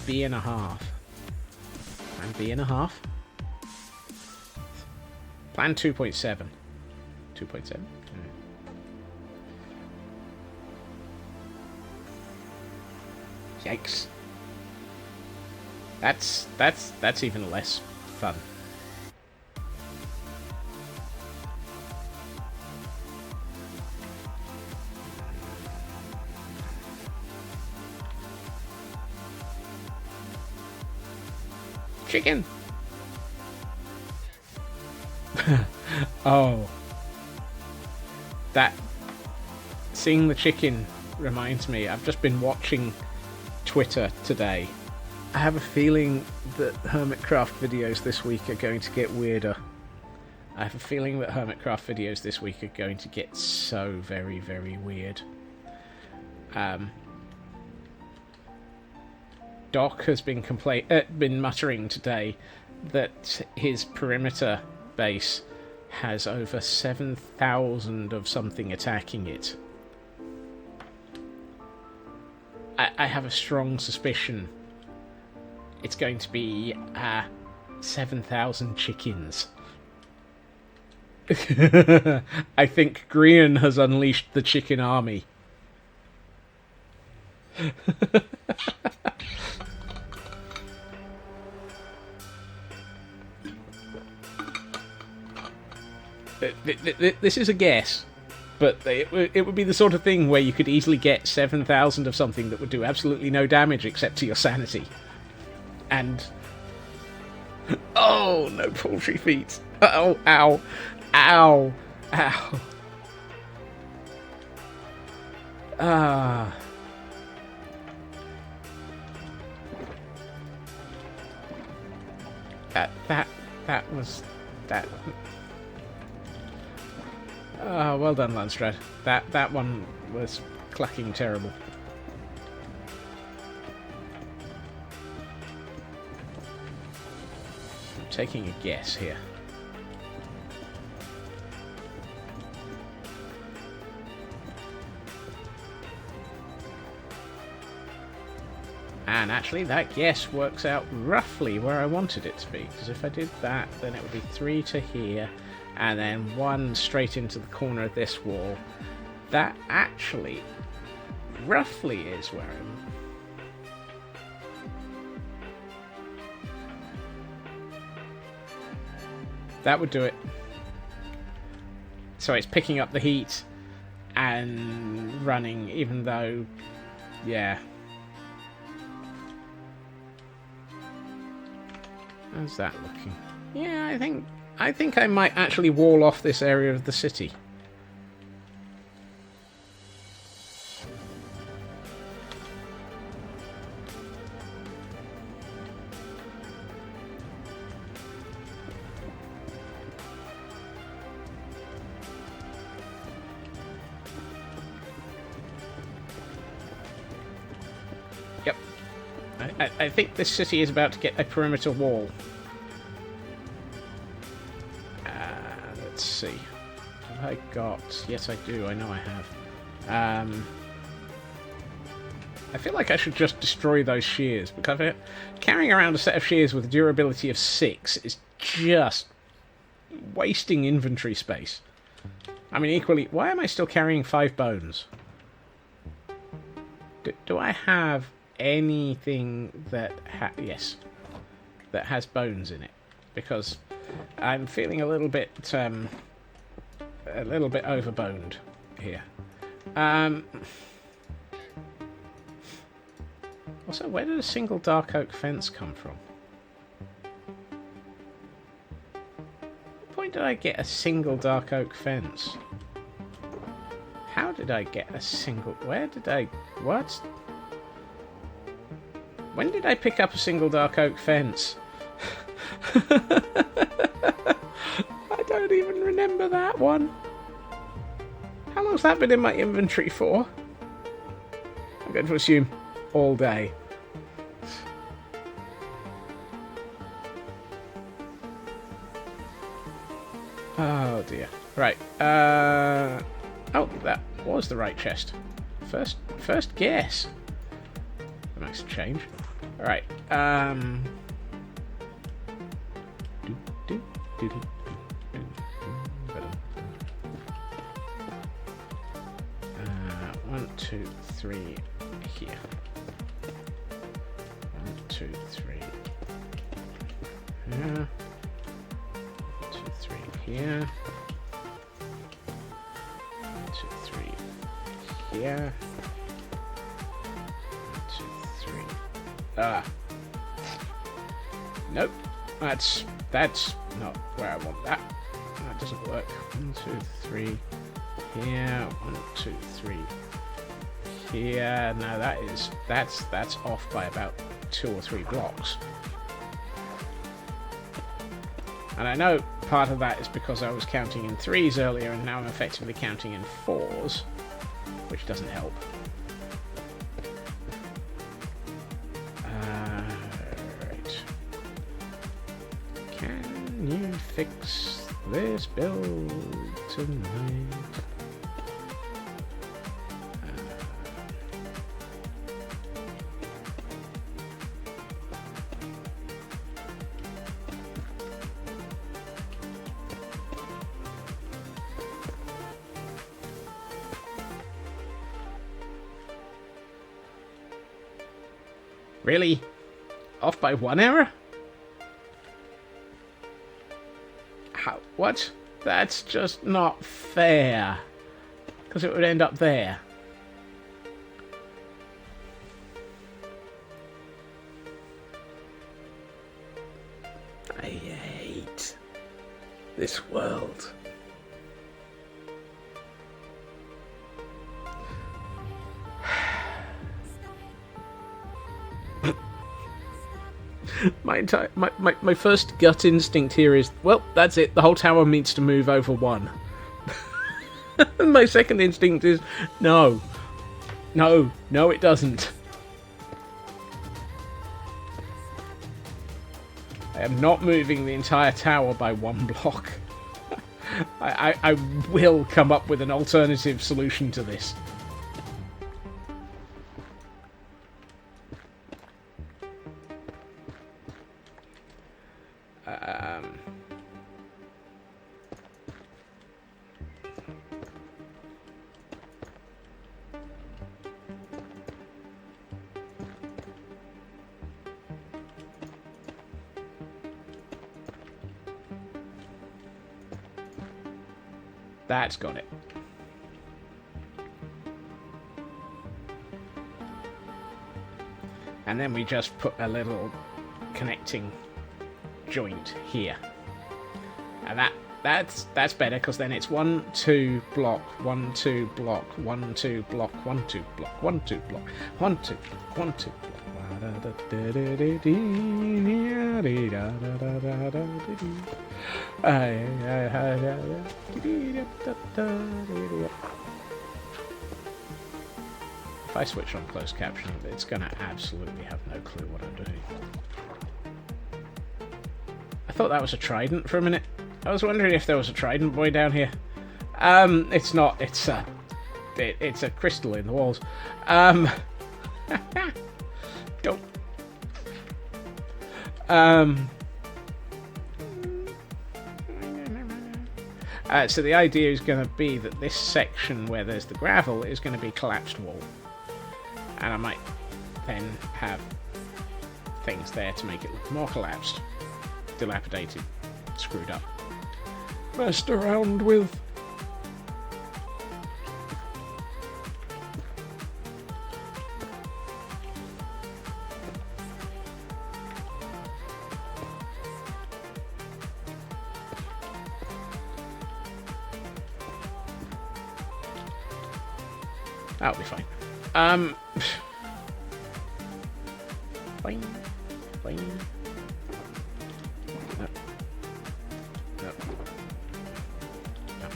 B.5. Plan B.5? Plan 2.7. 2.7? Yikes. That's even less fun. Chicken. Oh. Seeing the chicken reminds me, I've just been watching Twitter today. I have a feeling that Hermitcraft videos this week are going to get weirder. I have a feeling that Hermitcraft videos this week are going to get so very, very weird. Doc has been muttering today that his perimeter base has over 7,000 of something attacking it. I have a strong suspicion it's going to be 7,000 chickens. I think Grian has unleashed the chicken army. This is a guess, but it would be the sort of thing where you could easily get 7,000 of something that would do absolutely no damage except to your sanity. And... oh, no poultry feet. Oh, ow. Ow. Ow. Ah... That was... that... well done, Landstrad. That one was clucking terrible. I'm taking a guess here. And actually, that guess works out roughly where I wanted it to be. Because if I did that, then it would be 3 to here, and then 1 straight into the corner of this wall. That actually roughly is where I'm... that would do it. So it's picking up the heat and running, even though... yeah. How's that looking? Yeah, I think I might actually wall off this area of the city. Yep. I think this city is about to get a perimeter wall. Let's see. Have I got... yes, I do. I know I have. I feel like I should just destroy those shears, because carrying around a set of shears with a durability of 6 is just wasting inventory space. I mean, equally, why am I still carrying 5 bones? Do I have anything that that has bones in it? Because I'm feeling a little bit overboned here. Also, where did a single dark oak fence come from? What point did I get a single dark oak fence? How did I get a single... Where did I... What? When did I pick up a single dark oak fence? I don't even remember that one. How long's that been in my inventory for? I'm going to assume all day. Oh dear. Right. Oh, that was the right chest. First guess. That makes a change. Alright. One, two, three here. 1, 2, 3. Here. 1, 2, 3 here. 1, 2, 3 here. 1, 2, 3. Ah. Nope. That's not where I want that. That doesn't work. 1, 2, 3 here. 1, 2, 3 here. No, that's off by about 2 or 3 blocks. And I know part of that is because I was counting in 3s earlier, and now I'm effectively counting in 4s, which doesn't help. Right. Can you fix this build tonight? Really? Off by 1 error? How? What? That's just not fair. Because it would end up there. I hate this world. My first gut instinct here is, well, that's it. The whole tower needs to move over 1. And my second instinct is, no, it doesn't. I am not moving the entire tower by 1 block. I will come up with an alternative solution to this. That's got it. And then we just put a little connecting joint here. And that's better, because then it's 1, 2 block, 1, 2 block, 1, 2 block, 1, 2 block, 1, 2 block, 1, 2 block, 1, 2 block. If I switch on closed captioning, it's going to absolutely have no clue what I'm doing. I thought that was a trident for a minute. I was wondering if there was a trident boy down here. It's not. It's a crystal in the walls. Don't. So the idea is going to be that this section where there's the gravel is going to be collapsed wall. And I might then have things there to make it look more collapsed, dilapidated, screwed up. Messed around with. That'll be fine. Fine. Fine. No. No. No.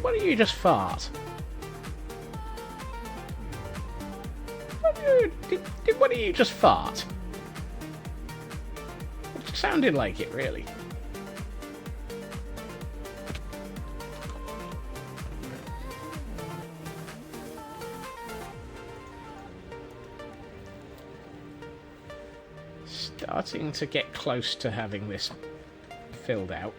Why don't you just fart? Why don't you just fart? It sounded like it, really. Starting to get close to having this filled out.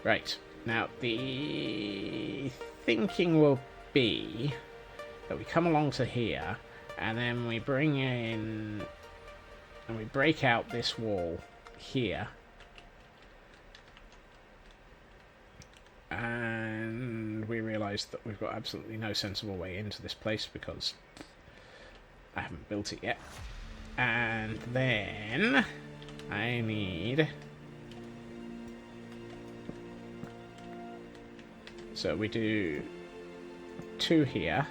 Right, now the thinking will be that we come along to here, and then we bring in, and we break out this wall here. And we realise that we've got absolutely no sensible way into this place because I haven't built it yet. And then I need... So we do 2 here.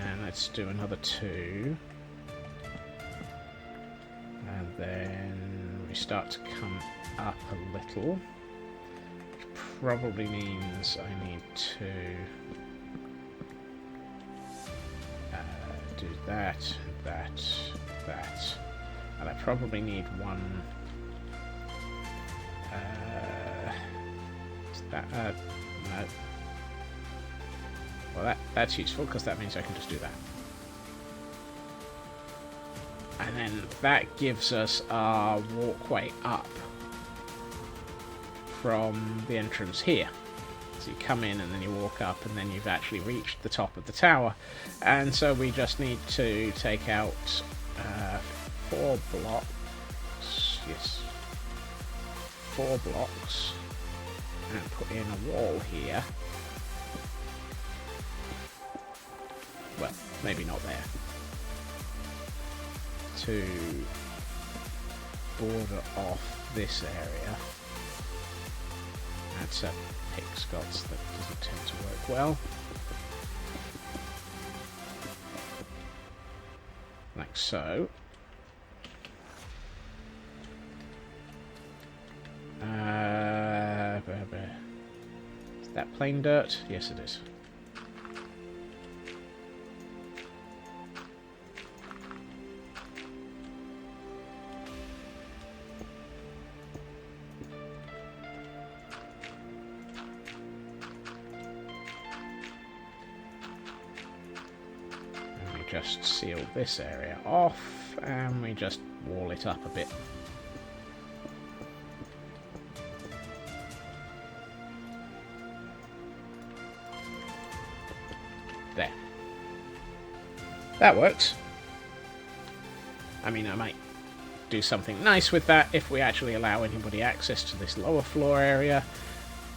And let's do another 2. And then we start to come up a little, which probably means I need to do that, and I probably need one. Is that no? Well, that's useful because that means I can just do that. And then that gives us our walkway up from the entrance here. So you come in and then you walk up and then you've actually reached the top of the tower. And so we just need to take out 4 blocks. Yes. 4 blocks. And put in a wall here. Well, maybe not there. To border off this area. That's a pigscots that doesn't tend to work well. Like so. Is that plain dirt? Yes, it is. Just seal this area off and we just wall it up a bit. There. That works. I mean, I might do something nice with that if we actually allow anybody access to this lower floor area,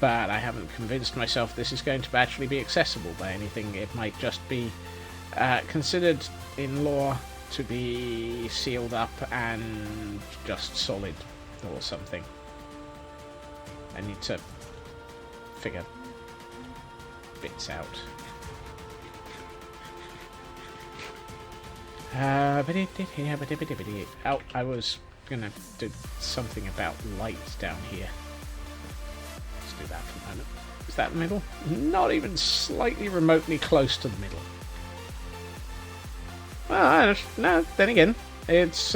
but I haven't convinced myself this is going to actually be accessible by anything. It might just be considered in lore to be sealed up and just solid or something. I need to figure bits out. Oh, I was gonna do something about lights down here. Let's do that for a moment. Is that the middle? Not even slightly remotely close to the middle. Well, no, then again, it's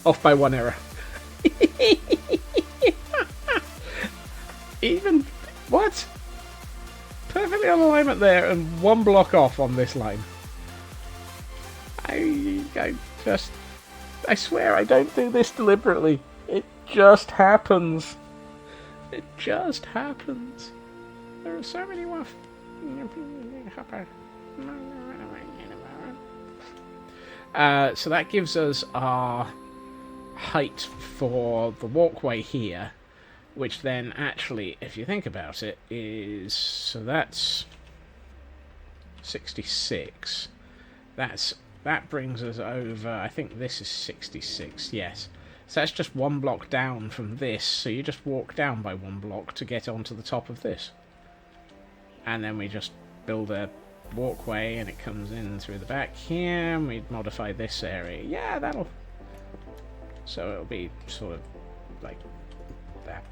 off by 1 error. Even what? Perfectly on alignment there, and 1 block off on this line. I swear I don't do this deliberately. It just happens. It just happens. There are so many waff. So that gives us our height for the walkway here, which then actually, if you think about it, is... So that's 66. That brings us over... I think this is 66, yes. So that's just 1 block down from this, so you just walk down by 1 block to get onto the top of this. And then we just build a walkway, and it comes in through the back here, and we modify this area. Yeah, that'll... So it'll be sort of like that.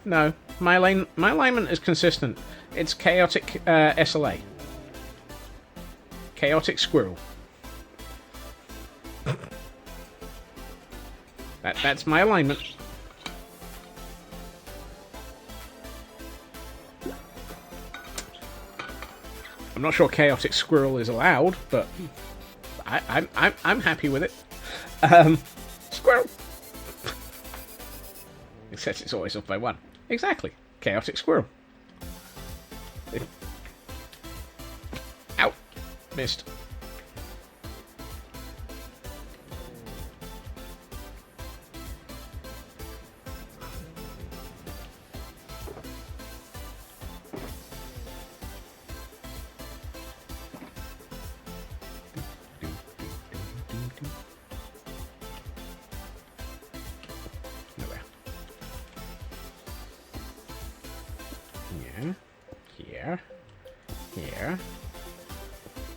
No. My alignment is consistent. It's chaotic SLA. Chaotic squirrel. That's my alignment. I'm not sure chaotic squirrel is allowed, but I'm happy with it. Squirrel. Except it's always off by 1. Exactly. Chaotic squirrel. Ow. Missed.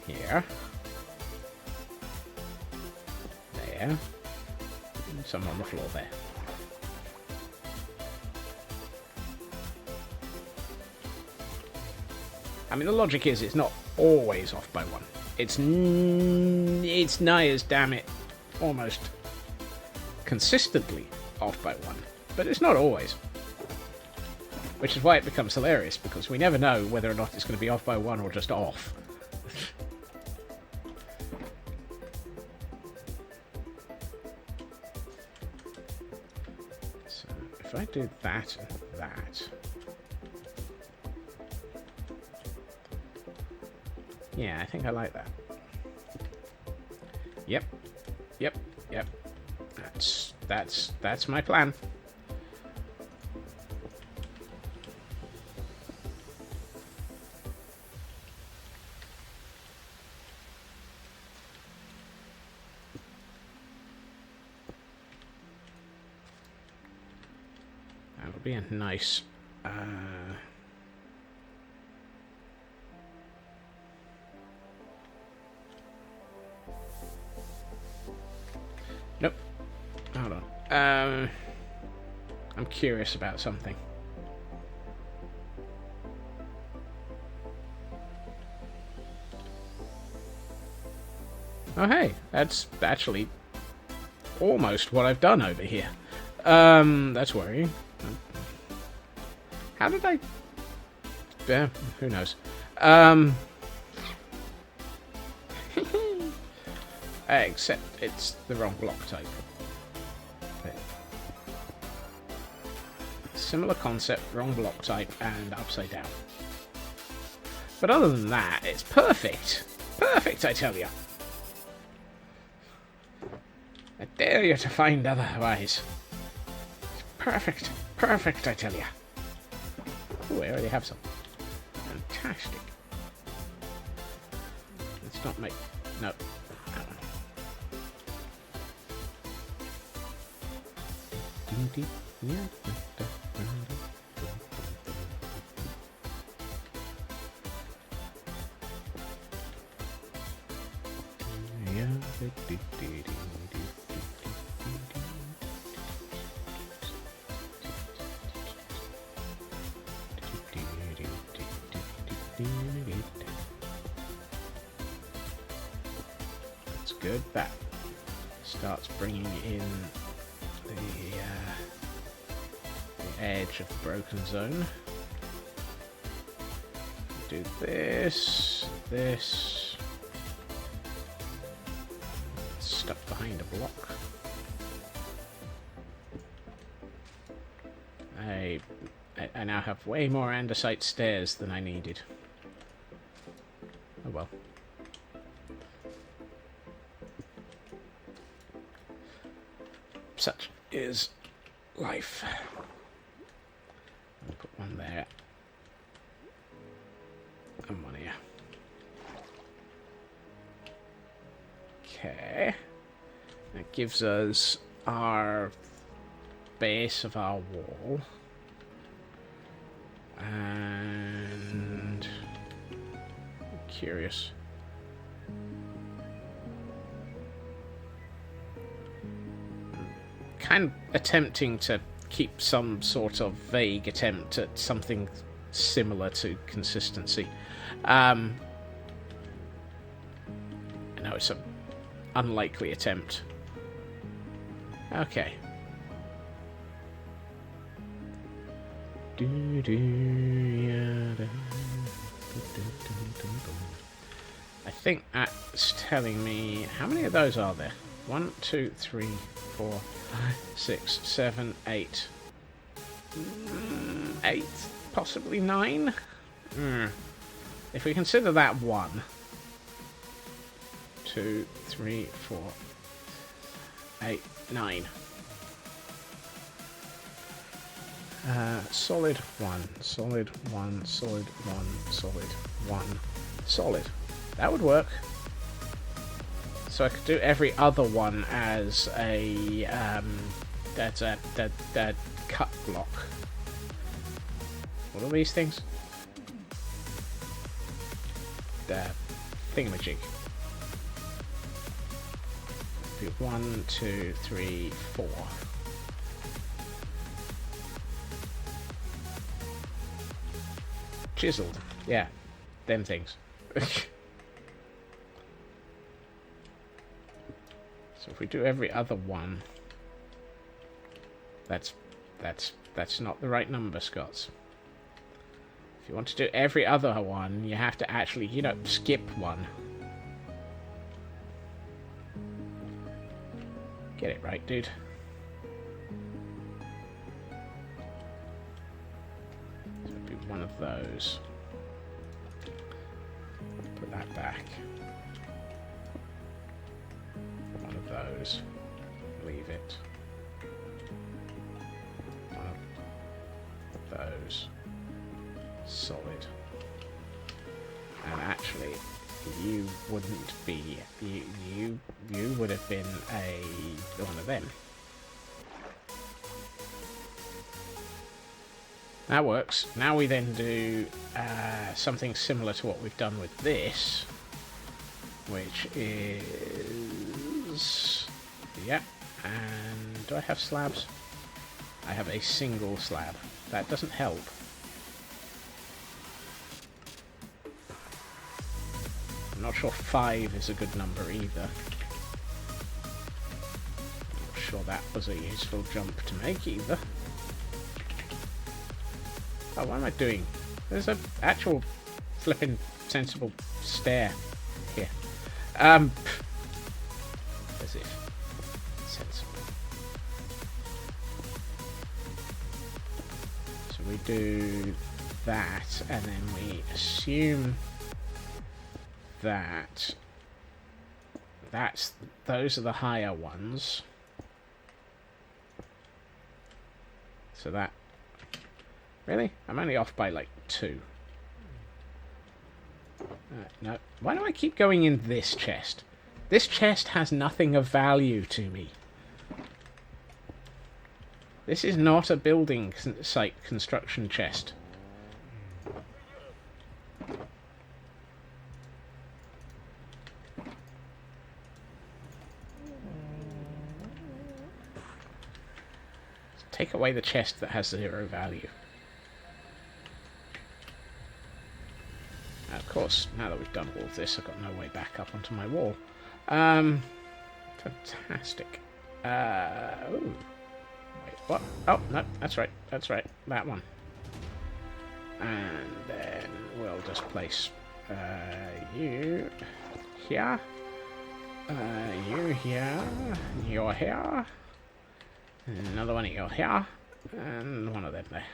Here. There. And some on the floor there. I mean, the logic is it's not always off by 1. It's nigh as, damn it, almost consistently off by 1. But it's not always. Which is why it becomes hilarious, because we never know whether or not it's going to be off by 1 or just off. So, if I do that and that... Yeah, I think I like that. Yep. That's my plan. That'll be a nice... Nope. Hold on. I'm curious about something. Oh hey, that's actually almost what I've done over here. That's worrying. How did I... who knows. Except it's the wrong block type. Similar concept, wrong block type, and upside down. But other than that, it's perfect. Perfect, I tell you. I dare you to find otherwise. It's perfect. Perfect, I tell you. Oh, I already have some. Fantastic. Let's not make... No. That's good. That starts bringing in the edge of the broken zone. Do this. Stuck behind a block. I now have way more andesite stairs than I needed. Oh well. Such is life. I'll put one there. And one here. Okay. That gives us our base of our wall. And I'm curious. Kind of attempting to keep some sort of vague attempt at something similar to consistency. I know it's an unlikely attempt. Okay. I think that's telling me... How many of those are there? 1, 2, 3, 4, 5, 6, 7, 8. 8, possibly 9? If we consider that 1, 2, 3, 4, 8, 9. Solid 1, solid 1, solid 1, solid 1, solid. That would work. So I could do every other one as a that cut block. What are these things? The thingamajig. Do 1, 2, 3, 4. Chiseled. Yeah, them things. So if we do every other one, that's not the right number, Scots. If you want to do every other one, you have to actually, skip one. Get it right, dude. So it'd be one of those. Put that back. One of those. Leave it. One of those. Solid. And actually, you wouldn't be... You would have been one of them. That works. Now we then do something similar to what we've done with this, which is... Yeah. And do I have slabs? I have a single slab. That doesn't help. I'm not sure 5 is a good number either. Not sure that was a useful jump to make either. Oh, what am I doing? There's an actual flipping sensible stair here. As if sensible. So we do that, and then we assume that those are the higher ones. So that... Really? I'm only off by like 2. No. Why do I keep going in this chest? This chest has nothing of value to me. This is not a building site construction chest. Take away the chest that has 0 value. course, now that we've done all of this, I've got no way back up onto my wall. Fantastic. Ooh. Wait, what? Oh, no, that's right. That's right. That one. And then we'll just place you here. You here. You're here. Another one of you here. And one of them there.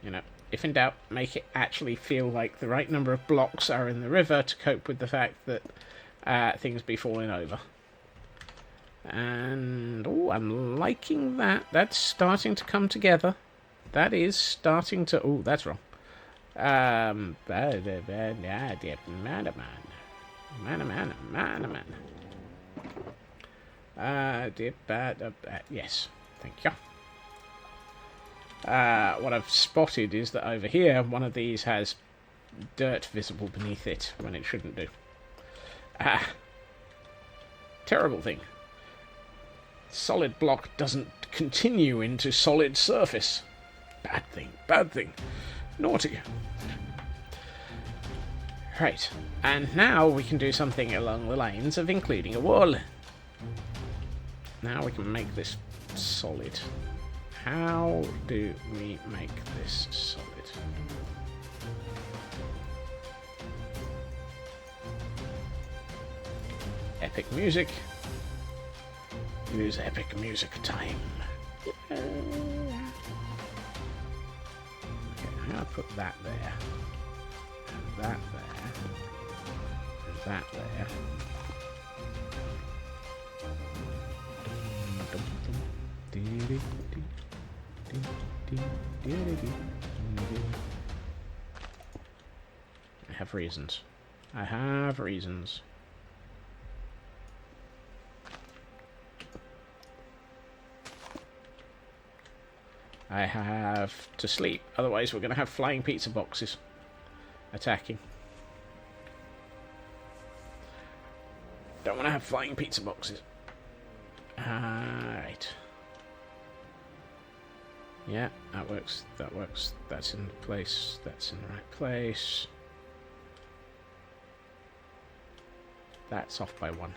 You know, if in doubt, make it actually feel like the right number of blocks are in the river to cope with the fact that things be falling over. And, oh, I'm liking that. That's starting to come together. That is starting to... Oh, that's wrong. Yes, thank you. What I've spotted is that over here, one of these has dirt visible beneath it when it shouldn't do. Terrible thing. Solid block doesn't continue into solid surface. Bad thing, bad thing. Naughty. Right, and now we can do something along the lines of including a wall. Now we can make this solid. How do we make this solid? Epic music. Use epic music time. Okay, I'm gonna put that there. And that there. And that there. I have reasons. I have reasons. I have to sleep, otherwise we're going to have flying pizza boxes attacking. Don't want to have flying pizza boxes. Alright. Yeah, that works, that works. That's in place, that's in the right place. That's off by one.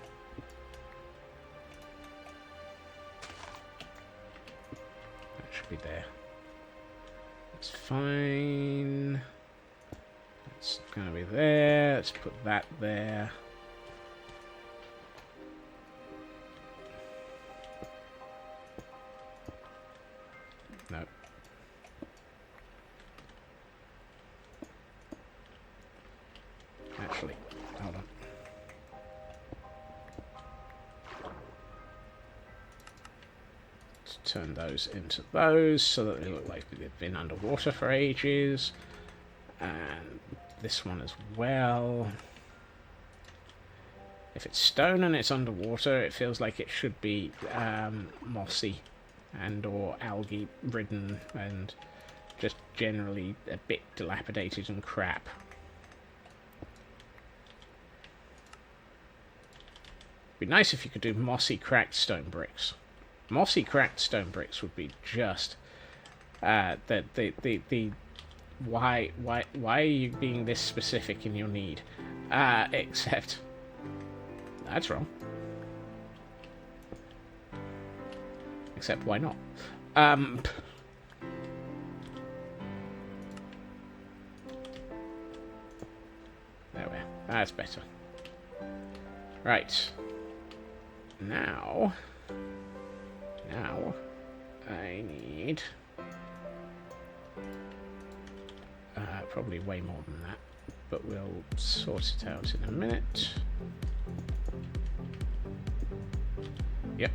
That should be there. That's fine. That's gonna be there. Let's put that there. No. Actually, hold on. Let's turn those into those so that they look like they've been underwater for ages. And this one as well. If it's stone and it's underwater, it feels like it should be mossy and or algae ridden and just generally a bit dilapidated and crap. It'd be nice if you could do mossy cracked stone bricks. Mossy cracked stone bricks would be just why are you being this specific in your need? Except that's wrong. Except why not? There we are. That's better. Right. Now I need probably way more than that, but we'll sort it out in a minute. Yep.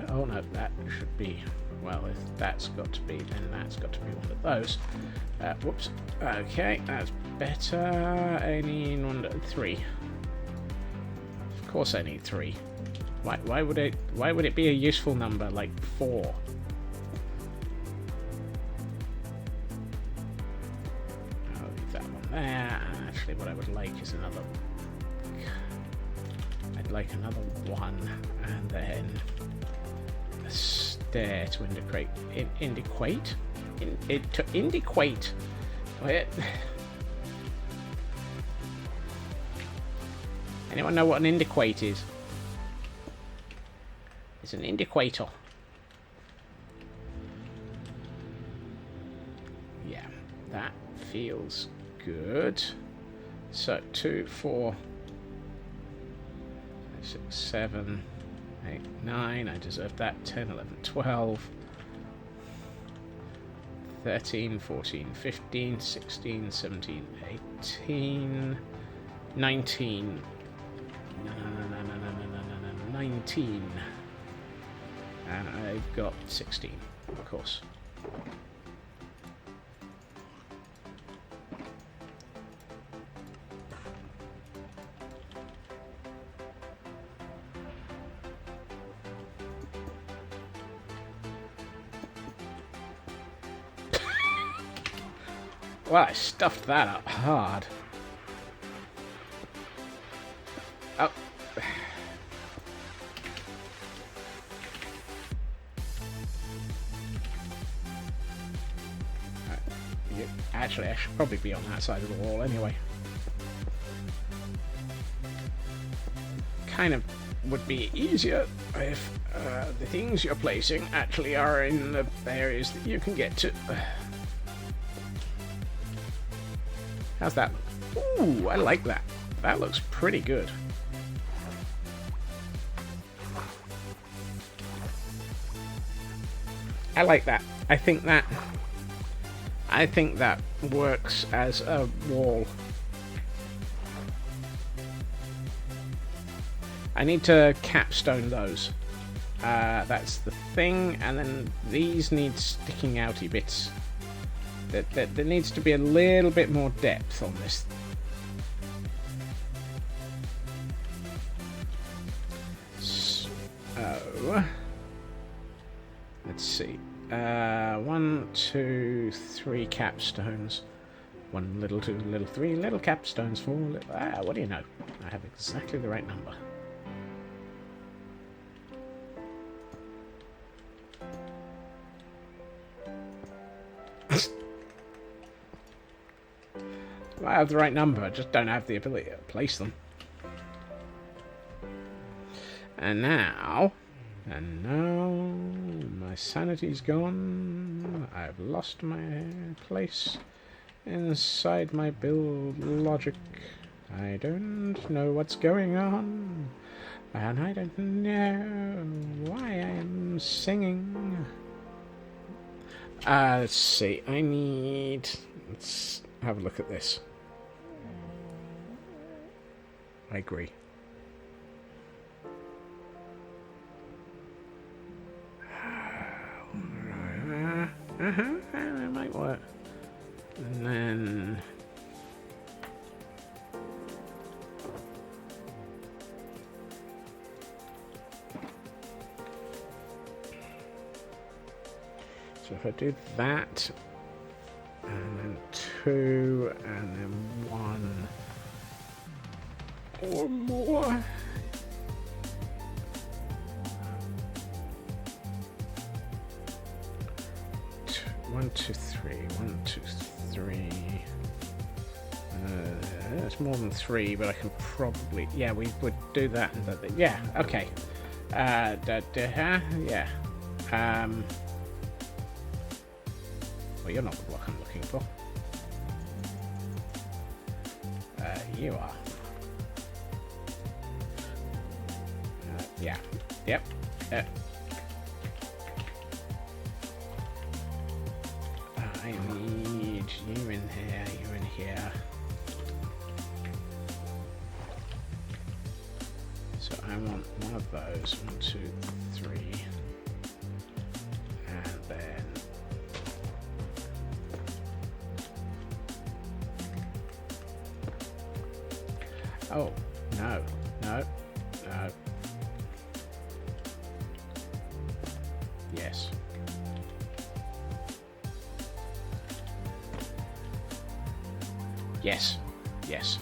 Oh no, that should be, well, if that's got to be, then that's got to be one of those. Whoops. Okay, that's better. I need 3. Of course I need 3. Why would it be a useful number like 4? I'll leave that one there. And actually what I would like is another I'd like another one, and then a stair to indicate. To indicate. Where? Anyone know what an indicate is? It's an indicator. Yeah, that feels good. So 2, 4, 5, 6, 7, 8, 9. I deserve that. 10, 11, 12. 13, 14, 15, 16, 17, 18, 19. No, 19. And I've got 16, of course. Well, I stuffed that up hard. Oh. Actually, I should probably be on that side of the wall anyway. Kind of would be easier if the things you're placing actually are in the areas that you can get to. How's that? Ooh, I like that. That looks pretty good. I like that. I think that works as a wall. I need to capstone those. That's the thing, and then these need sticking outy bits. There needs to be a little bit more depth on this. So, let's see. 1, 2, 3 capstones. 1 little, 2 little, 3 little capstones, 4 little... what do you know? I have exactly the right number. I have the right number, I just don't have the ability to place them. And now, my sanity's gone. I've lost my place inside my build logic. I don't know what's going on, and I don't know why I am singing. Let's see, let's have a look at this. I agree. That might work. And then... So if I do that, and then 2, and then 1, or more. 1, 2, 3. 1, 2, 3. That's more than 3, but I can probably... Yeah, we would do that. Yeah, okay. Yeah. Well, you're not the block I'm looking for. You are. Yeah. Yep. I need you in here, you in here. So I want one of those. 1, 2, 3. And then... Oh, no. Yes. Yes.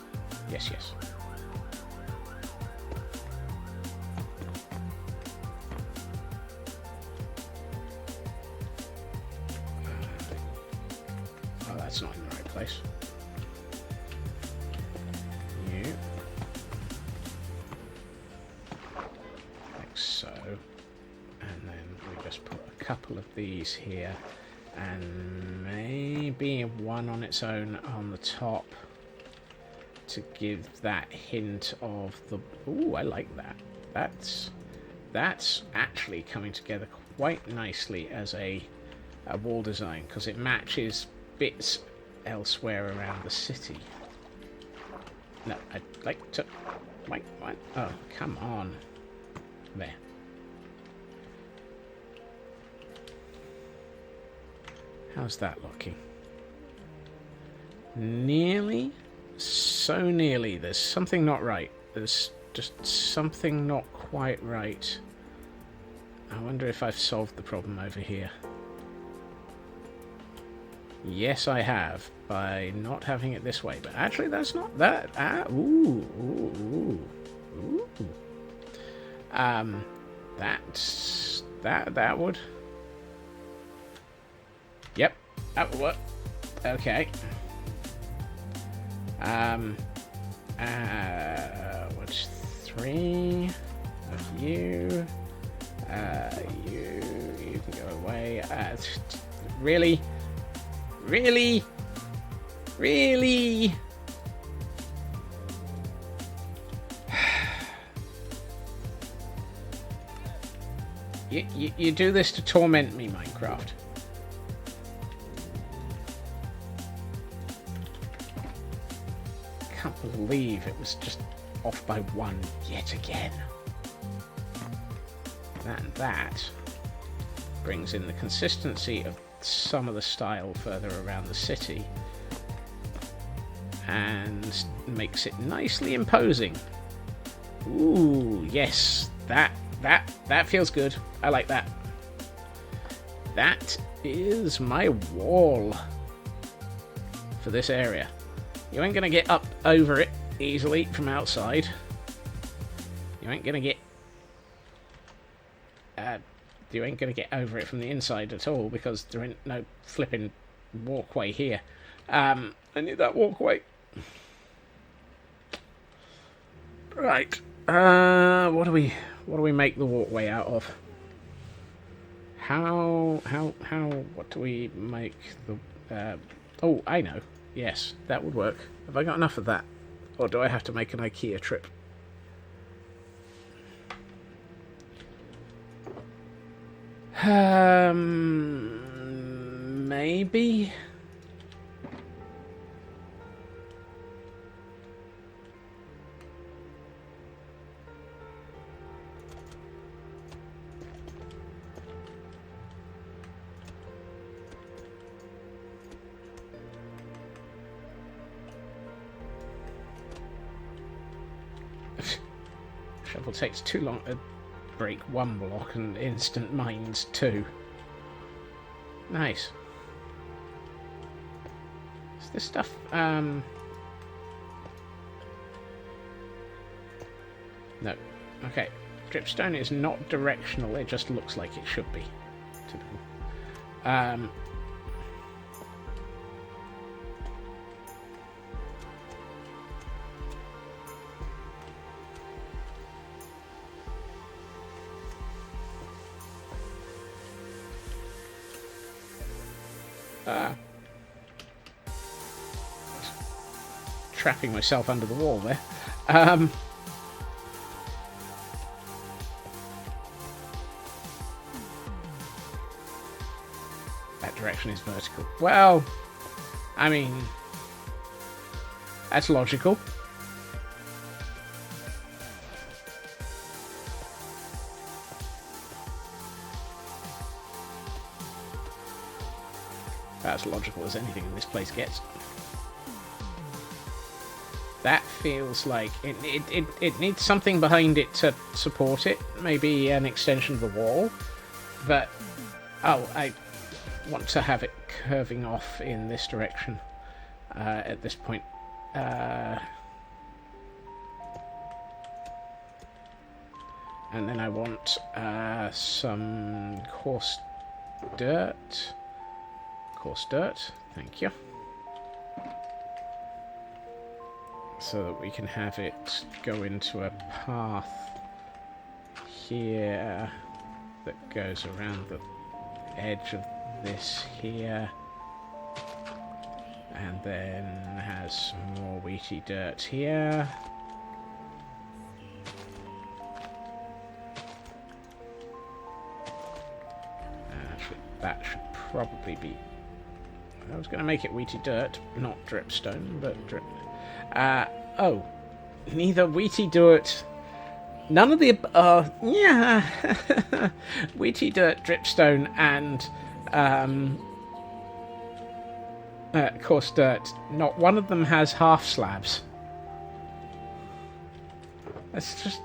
place. You. Like so. And then we just put a couple of these here. And maybe one on its own on the top. To give that hint of the... Ooh, I like that. That's actually coming together quite nicely as a wall design, because it matches bits elsewhere around the city. No, I'd like to... Wait, what? Oh, come on. There. How's that looking? Nearly? So nearly. There's something not right. There's just something not quite right. I wonder if I've solved the problem over here. Yes, I have, by not having it this way. But actually, that's not that. That would. Yep, that would work. Okay. Which 3 of you? You can go away. Really? Really? Really? You do this to torment me, Minecraft. Can't believe it was just off by 1 yet again. That brings in the consistency of some of the style further around the city and makes it nicely imposing. Ooh, yes, that feels good. I like that. That is my wall for this area. You ain't gonna get up over it easily from outside. You ain't gonna get over it from the inside at all, because there ain't no flipping walkway here. I need that walkway. Right. What do we make the walkway out of? What do we make the... oh, I know. Yes, that would work. Have I got enough of that? Or do I have to make an IKEA trip? Maybe? Shovel takes too long to break 1 block and instant mines 2. Nice. Is this stuff no. Okay. Dripstone is not directional, it just looks like it should be. Typical. Trapping myself under the wall there. That direction is vertical. Well, I mean, that's logical. That's logical as anything in this place gets. That feels like it needs something behind it to support it. Maybe an extension of the wall. But, oh, I want to have it curving off in this direction at this point. And then I want some coarse dirt. Coarse dirt, thank you. so that we can have it go into a path here that goes around the edge of this here, and then has some more wheaty dirt here. That should probably be... I was going to make it wheaty dirt, not dripstone, but drip... oh. Neither wheaty dirt... None of the... yeah. Wheaty dirt, dripstone, and... coarse dirt. Not one of them has half slabs. That's just...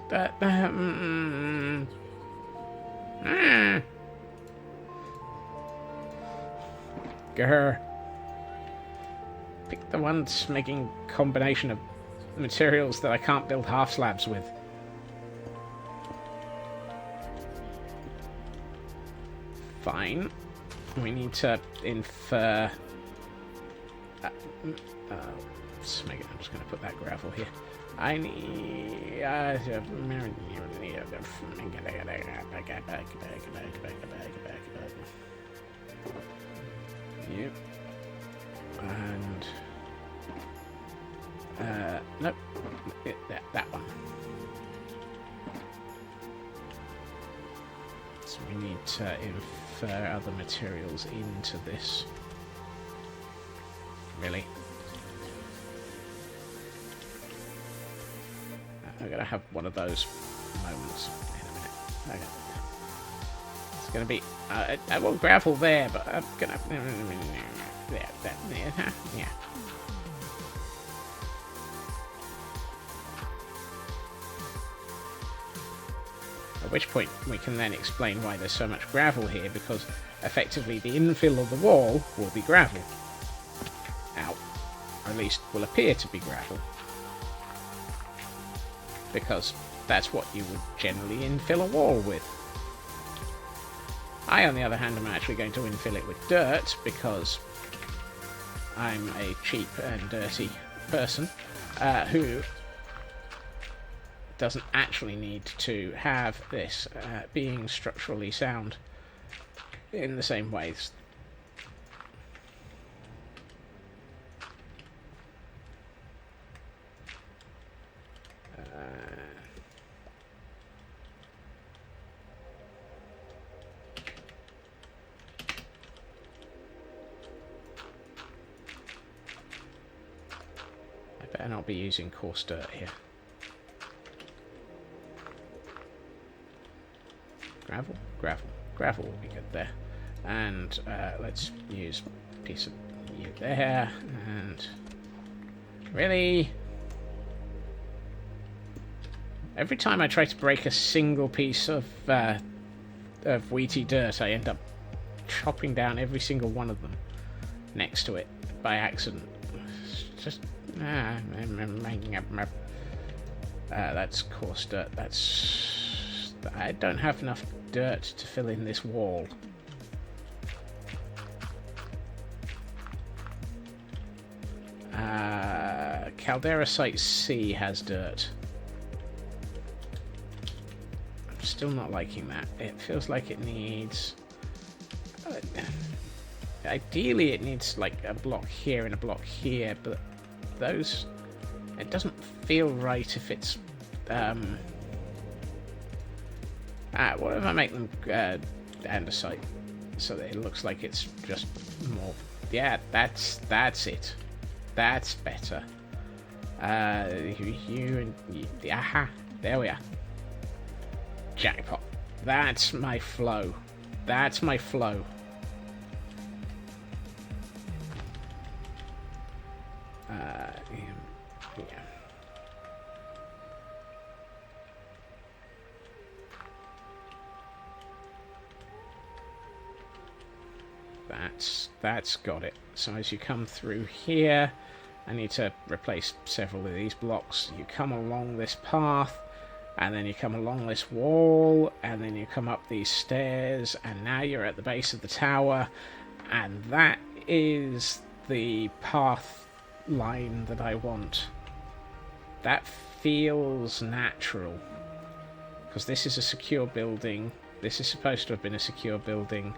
Grr. Pick the ones making combination of materials that I can't build half slabs with. Fine. We need to infer... I'm just going to put that gravel here. I need... Yep. And... nope. That one. So we need to infer other materials into this. Really? I'm going to have one of those moments in a minute. Okay. It's going to be... I want gravel there, but I'm going to... There, yeah. At which point we can then explain why there's so much gravel here, because effectively the infill of the wall will be gravel. Or at least will appear to be gravel. Because that's what you would generally infill a wall with. I, on the other hand, am actually going to infill it with dirt, because I'm a cheap and dirty person who doesn't actually need to have this being structurally sound in the same ways. I better not be using coarse dirt here. Gravel will be good there. And let's use a piece of you there. And really, every time I try to break a single piece of wheaty dirt, I end up chopping down every single one of them next to it by accident. It's just that's coarse dirt. I don't have enough dirt to fill in this wall. Caldera Site C has dirt. I'm still not liking that. It feels like it needs... ideally it needs like a block here and a block here, but those... It doesn't feel right if it's... what if I make them andesite so that it looks like it's just more... Yeah, that's it. That's better. Aha, there we are. Jackpot. That's my flow. That's my flow. Yeah. That's got it. So as you come through here, I need to replace several of these blocks. You come along this path, and then you come along this wall, and then you come up these stairs, and now you're at the base of the tower, and that is the path line that I want. That feels natural. Because this is a secure building. This is supposed to have been a secure building.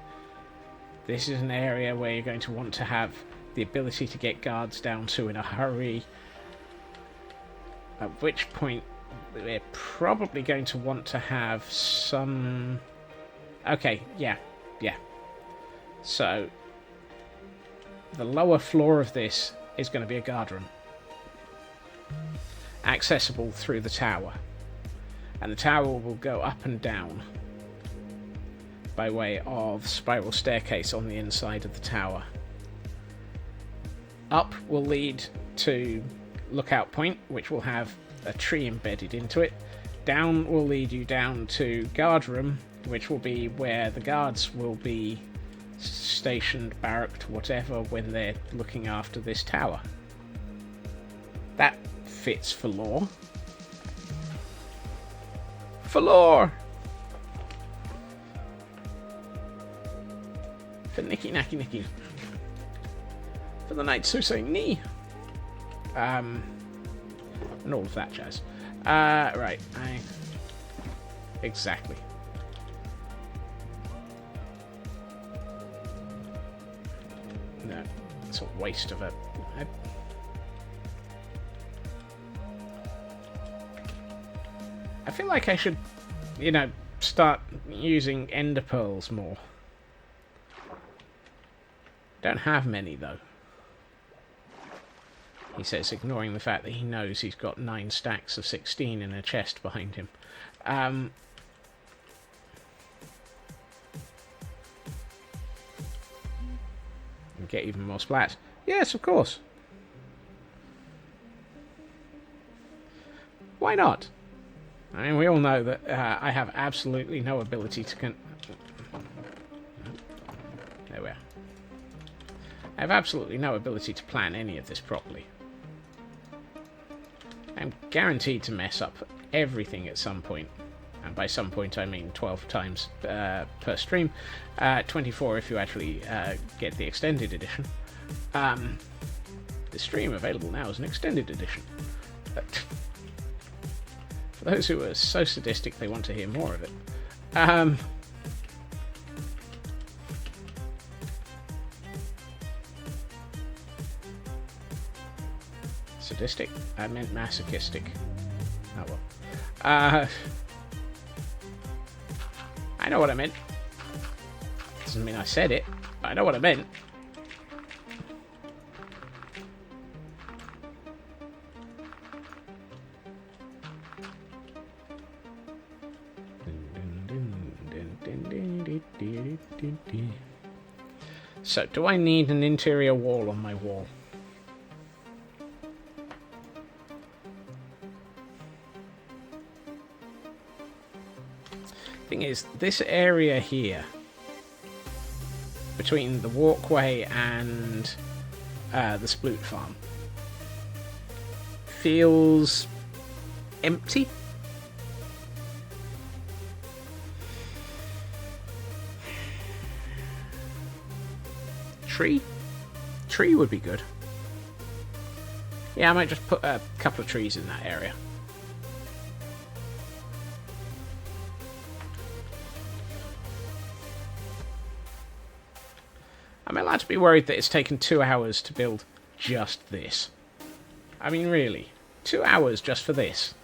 This is an area where you're going to want to have the ability to get guards down to in a hurry. At which point, we're probably going to want to have some... Okay, yeah. So, the lower floor of this is going to be a guard room. Accessible through the tower. And the tower will go up and down by way of spiral staircase on the inside of the tower. Up will lead to Lookout Point, which will have a tree embedded into it. Down will lead you down to Guard Room, which will be where the guards will be stationed, barracked, whatever, when they're looking after this tower. That fits for lore. For lore! For Nicky Nacky Nicky. For the Knights who say knee. And all of that jazz. Right. Exactly. No. It's a waste of a... I feel like I should, start using ender pearls more. Don't have many, though. He says, ignoring the fact that he knows he's got 9 stacks of 16 in a chest behind him. And get even more splats. Yes, of course. Why not? I mean, we all know that I have absolutely no ability to... There we are. I have absolutely no ability to plan any of this properly. I'm guaranteed to mess up everything at some point. And by some point, I mean 12 times per stream. 24 if you actually get the extended edition. The stream available now is an extended edition. For those who are so sadistic they want to hear more of it. Sadistic? I meant masochistic. Oh well. I know what I meant. Doesn't mean I said it, but I know what I meant. So, do I need an interior wall on my wall? Thing is, this area here, between the walkway and the Sploot farm, feels empty. Tree would be good. Yeah, I might just put a couple of trees in that area. Am I allowed to be worried that it's taken 2 hours to build just this? I mean, really? 2 hours just for this?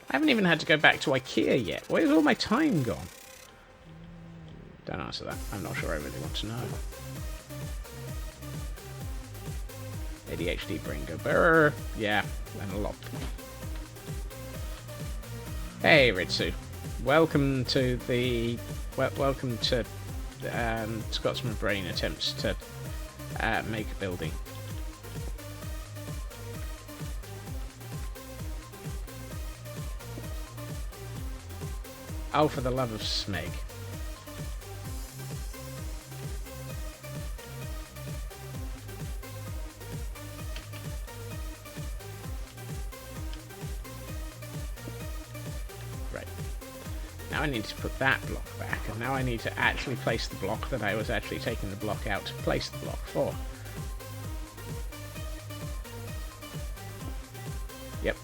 I haven't even had to go back to IKEA yet. Where's all my time gone? Don't answer that. I'm not sure I really want to know. ADHD brain go brrr. Yeah, and a lot. Hey, Ritsu. Welcome to the... welcome to Scotsman Brain attempts to make a building. Oh, for the love of Smeg. Now I need to put that block back, and now I need to actually place the block that I was actually taking the block out to place the block for. Yep.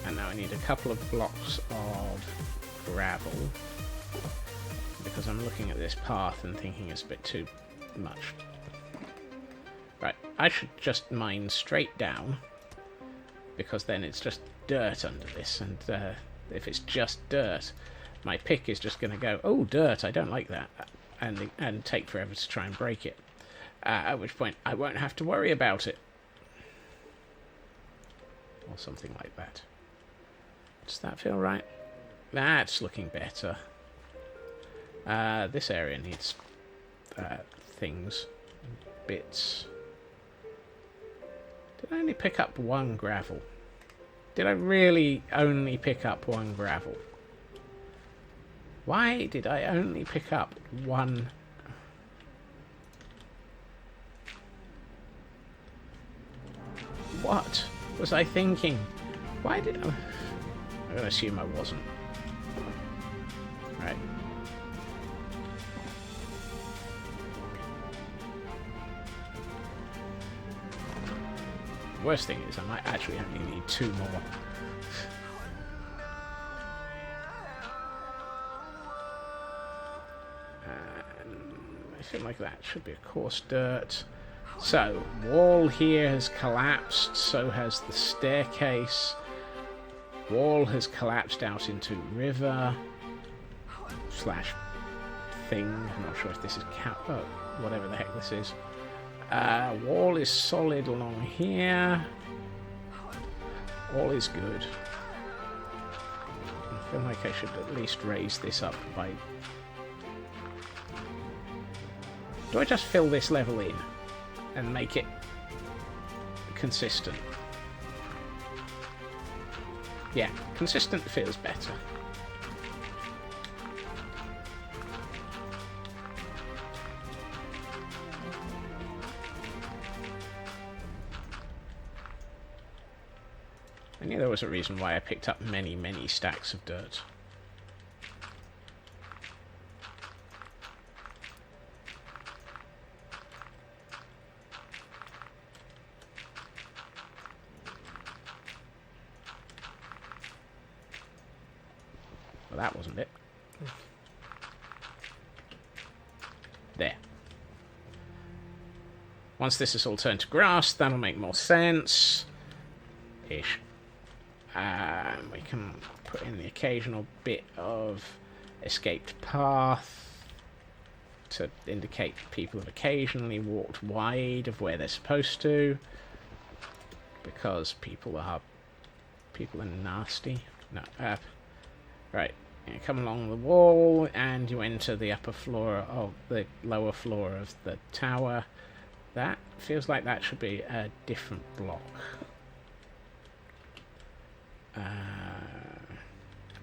And now I need a couple of blocks of gravel, because I'm looking at this path and thinking it's a bit too much. Right, I should just mine straight down, because then it's just dirt under this, and if it's just dirt, my pick is just going to go, oh, dirt, I don't like that, and take forever to try and break it. At which point, I won't have to worry about it. Or something like that. Does that feel right? That's looking better. This area needs things, bits. Did I only pick up one gravel? Did I really only pick up one gravel? Why did I only pick up one? What was I thinking? Why did I... I'm going to assume I wasn't. Right. Worst thing is I might actually only need 2 more. I feel like that should be a coarse dirt. So, wall here has collapsed, so has the staircase. Wall has collapsed out into river slash thing. I'm not sure if this is whatever the heck this is. Wall is solid along here. All is good. I feel like I should at least raise this up by... Do I just fill this level in and make it consistent? Yeah, consistent feels better. I knew there was a reason why I picked up many, many stacks of dirt. Well, that wasn't it. There. Once this is all turned to grass, that'll make more sense. Ish. We can put in the occasional bit of escaped path to indicate people have occasionally walked wide of where they're supposed to, because people are nasty. No, right. You come along the wall and you enter the upper floor of the lower floor of the tower. That feels like that should be a different block.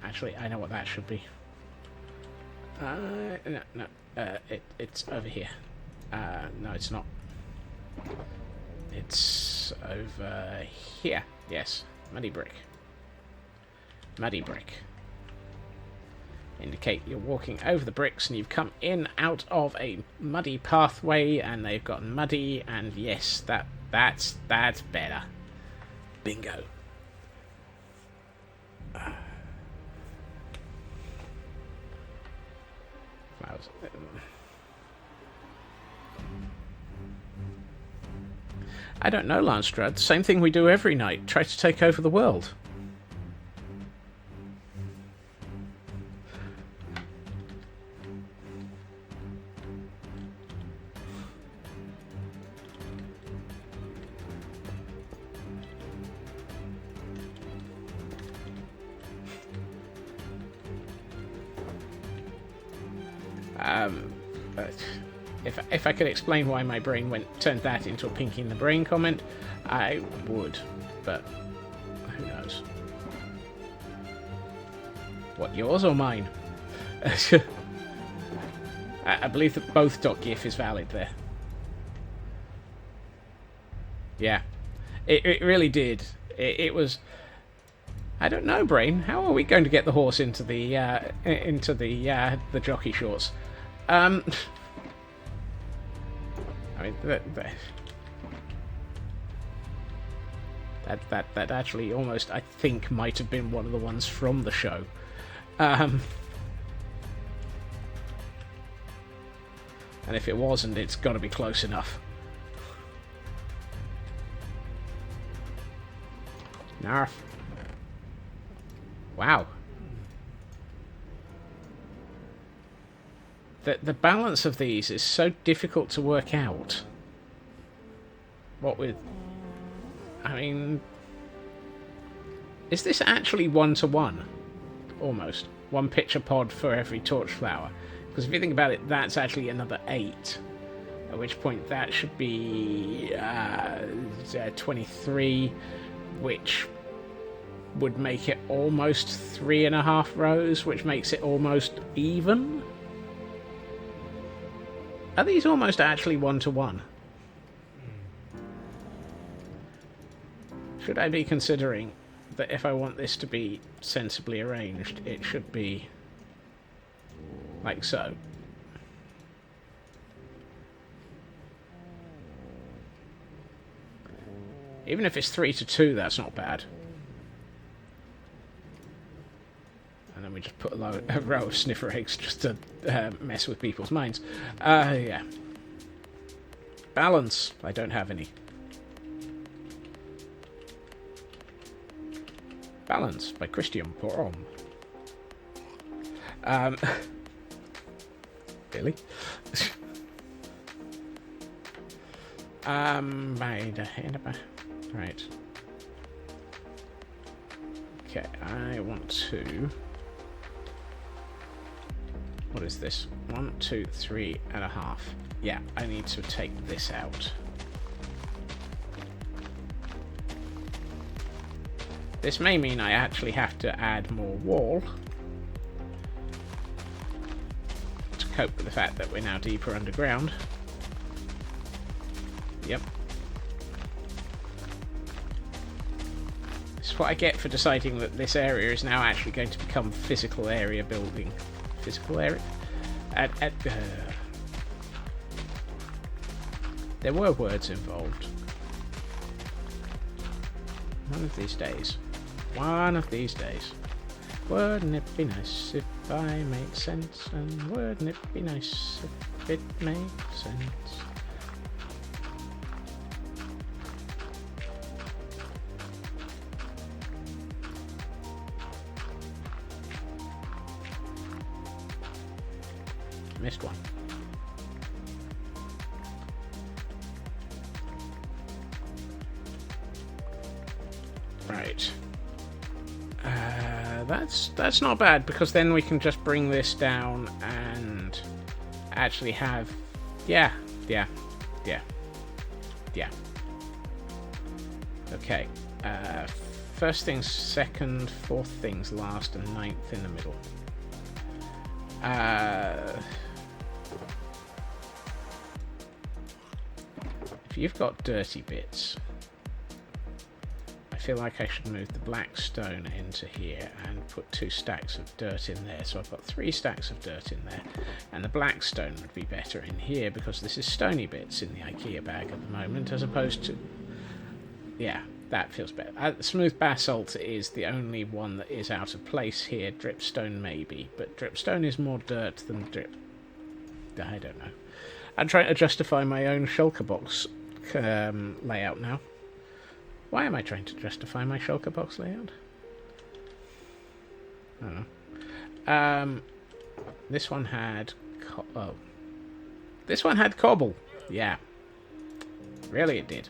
Actually, I know what that should be. It's over here. No, it's not. It's over here. Yes, muddy brick. Muddy brick. Indicate you're walking over the bricks and you've come in out of a muddy pathway and they've gotten muddy, and yes, that's better. Bingo. Flowers. I don't know, Lanstrad. Same thing we do every night. Try to take over the world. If I could explain why my brain turned that into a Pinky in the Brain comment, I would, but who knows? What, yours or mine? I believe that both .gif is valid there. Yeah, it really did. It was. I don't know, Brain. How are we going to get the horse into the jockey shorts? I mean, That actually almost, I think, might have been one of the ones from the show. And if it wasn't, it's got to be close enough. Narf. Wow. The balance of these is so difficult to work out. What with... I mean... Is this actually 1-to-1? Almost. 1 pitcher pod for every torch flower. Because if you think about it, that's actually another 8. At which point that should be 23, which would make it almost 3.5 rows, which makes it almost even. Are these almost actually 1-to-1? Should I be considering that if I want this to be sensibly arranged, it should be like so? Even if it's 3-to-2, that's not bad. And then we just put a row of sniffer eggs just to mess with people's minds. Yeah. Balance. I don't have any. Balance by Christian Porom. Really? Right. Okay, I want to... What is this? 1, 2, 3.5. Yeah, I need to take this out. This may mean I actually have to add more wall to cope with the fact that we're now deeper underground. Yep. This is what I get for deciding that this area is now actually going to become physical area building. Physical area? There were words involved. One of these days. One of these days. Wouldn't it be nice if I made sense? And wouldn't it be nice if it made sense? Missed one. Right. That's not bad, because then we can just bring this down and actually have... Yeah. Okay. First things second, fourth things last, and ninth in the middle. If you've got dirty bits, I feel like I should move the black stone into here and put 2 stacks of dirt in there. So I've got 3 stacks of dirt in there, and the black stone would be better in here because this is stony bits in the IKEA bag at the moment, as opposed to... Yeah, that feels better. Smooth basalt is the only one that is out of place here. Dripstone maybe, but dripstone is more dirt than drip... I don't know. I'm trying to justify my own shulker box layout now. Why am I trying to justify my shulker box layout? I don't know. This one had... This one had cobble. Yeah. Really, it did.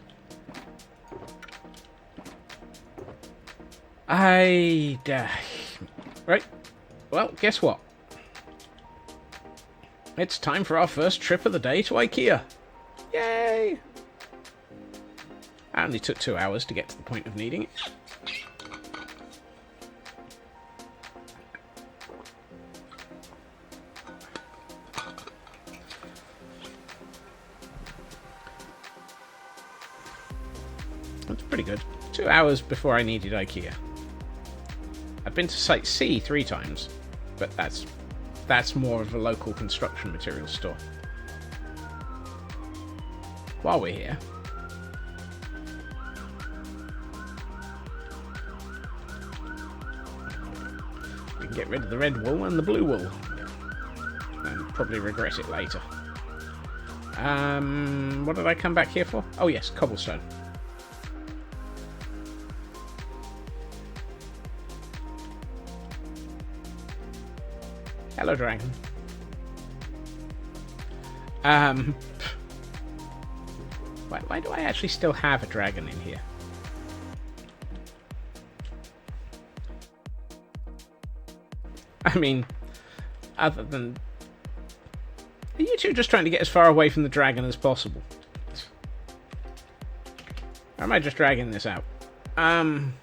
Right. Well, guess what? It's time for our first trip of the day to IKEA. Yay! I only took 2 hours to get to the point of needing it. That's pretty good. 2 hours before I needed IKEA. I've been to Site C 3 times, but that's more of a local construction materials store. While we're here, can get rid of the red wool and the blue wool. And probably regret it later. What did I come back here for? Oh yes, cobblestone. Hello, dragon. Why do I actually still have a dragon in here? I mean, other than... Are you two just trying to get as far away from the dragon as possible? Or am I just dragging this out? Dum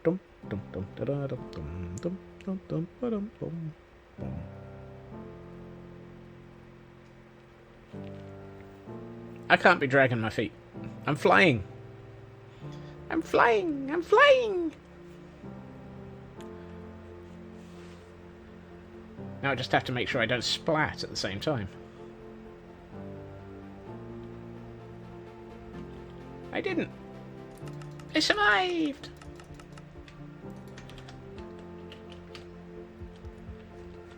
dum dum dum da da dum dum dum dum dum dum dum. I can't be dragging my feet. I'm flying. I'm flying. I'm flying. Now I just have to make sure I don't splat at the same time. I didn't. I survived.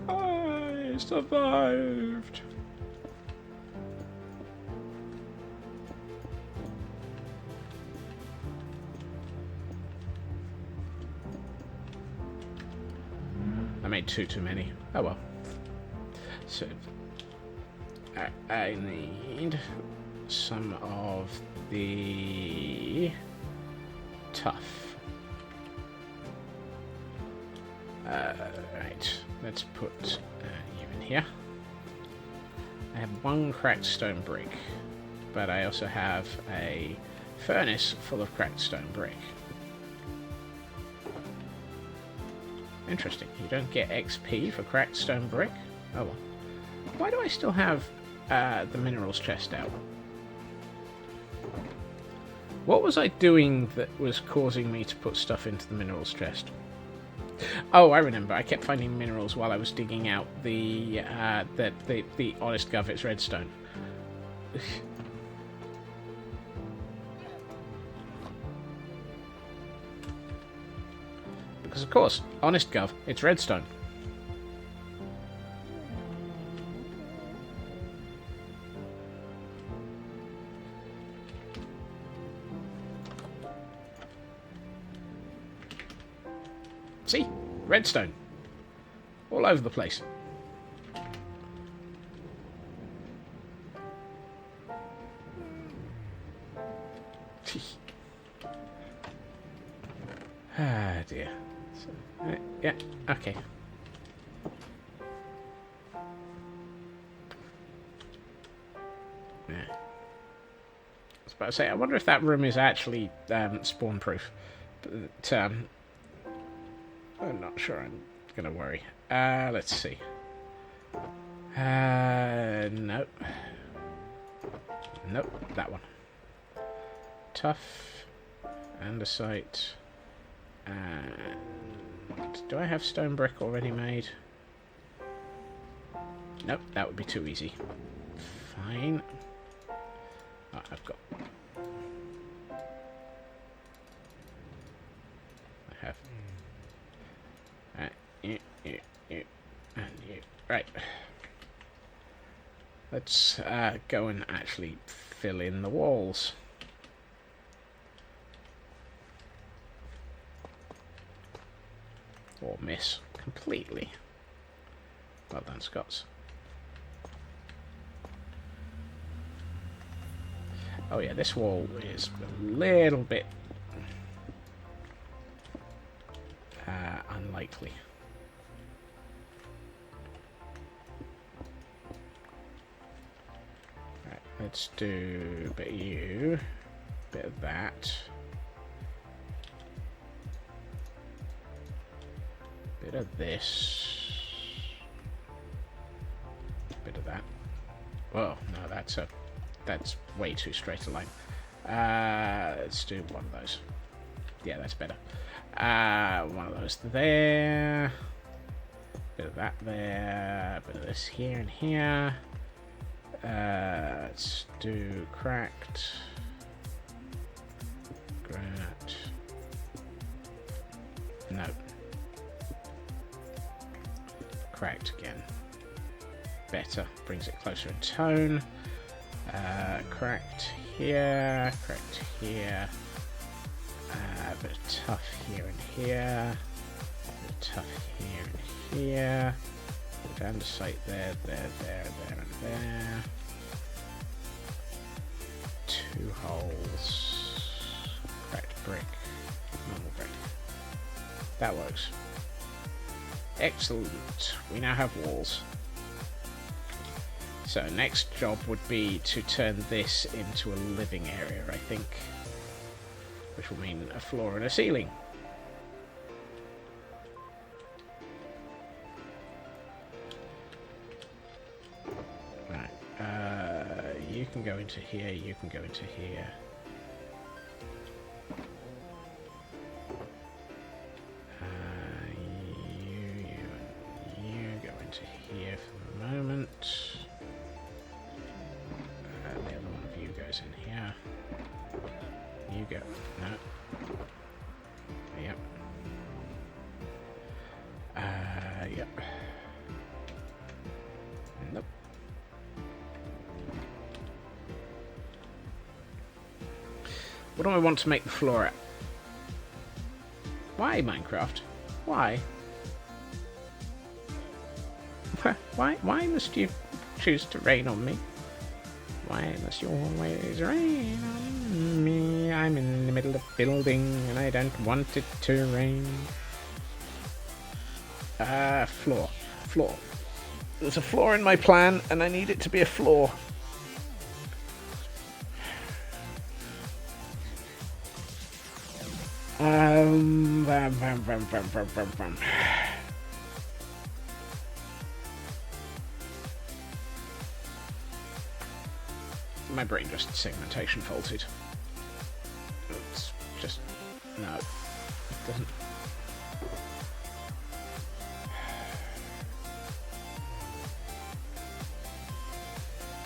I survived. I made too many. Oh well. So I need some of the tough. Right, let's put you in here. I have one cracked stone brick, but I also have a furnace full of cracked stone brick. Interesting. You don't get XP for cracked stone brick? Oh well. Why do I still have the minerals chest out? What was I doing that was causing me to put stuff into the minerals chest? Oh, I remember. I kept finding minerals while I was digging out the honest Govit's redstone. Because, of course, honest Gov, it's redstone. See? Redstone. All over the place. Ah, dear. So, yeah, okay. Yeah. I was about to say, I wonder if that room is actually spawn-proof. But, I'm not sure I'm gonna worry. Let's see. Nope. Nope, that one. Tough. Andesite. And do I have stone brick already made? Nope, that would be too easy. Fine. Oh, I've got... I have... you, and you. Right. Let's go and actually fill in the walls. Or miss completely. Well done, Scots. Oh yeah, this wall is a little bit unlikely. Right, let's do a bit of you, a bit of that. Bit of this. Bit of that. Whoa, no, that's way too straight a line. Let's do one of those. Yeah, that's better. One of those there. Bit of that there. Bit of this here and here. Let's do cracked. Granite. No. Cracked again. Better. Brings it closer in tone. Cracked here. Cracked here. A bit of tough here and here. A bit of tough here and here. A bit of andesite there, there, and there. 2 holes. Cracked brick. Normal brick. That works. Excellent. We now have walls. So next job would be to turn this into a living area, I think. Which will mean a floor and a ceiling. Right. You can go into here, you can go into here. You go into here for the moment. The other one of you goes in here. You go. No. Yep. Yep. Nope. What do I want to make the floor at? Why, Minecraft? Why? Why must you choose to rain on me? Why must you always rain on me? I'm in the middle of building and I don't want it to rain. Floor. Floor. There's a floor in my plan and I need it to be a floor. My brain just segmentation faulted. It's just... no. It doesn't...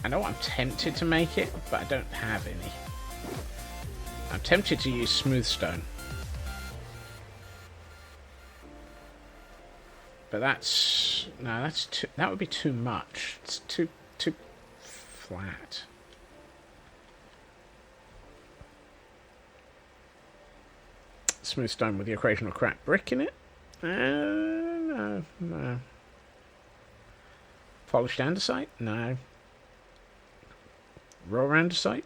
I know I'm tempted to make it, but I don't have any. I'm tempted to use smooth stone. But that's... no, that's too... that would be too much. It's too flat. Smooth stone with the occasional cracked brick in it? No. Polished andesite? No. Raw andesite?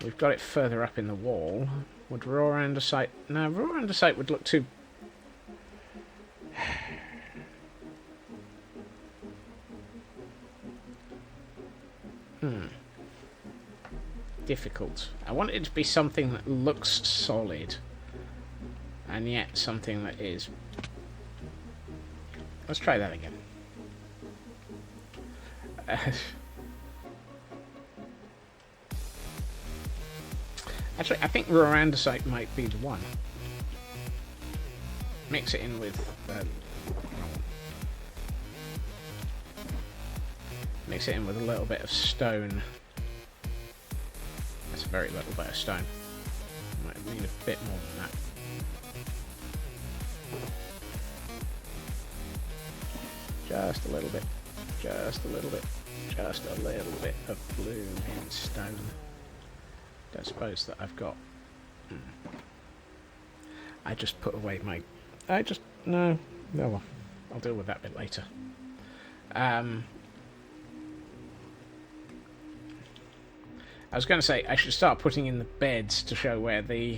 We've got it further up in the wall. Would raw andesite... no, raw andesite would look too... difficult. I want it to be something that looks solid, and yet something that is... let's try that again. Actually, I think raw andesite might be the one. Mix it in with... mix it in with a little bit of stone. That's a very little bit of stone. Might need a bit more than that. Just a little bit. Just a little bit. Just a little bit of blue in stone. Don't suppose that I've got... I just put away my... no. No, well, I'll deal with that bit later. I was going to say I should start putting in the beds to show where the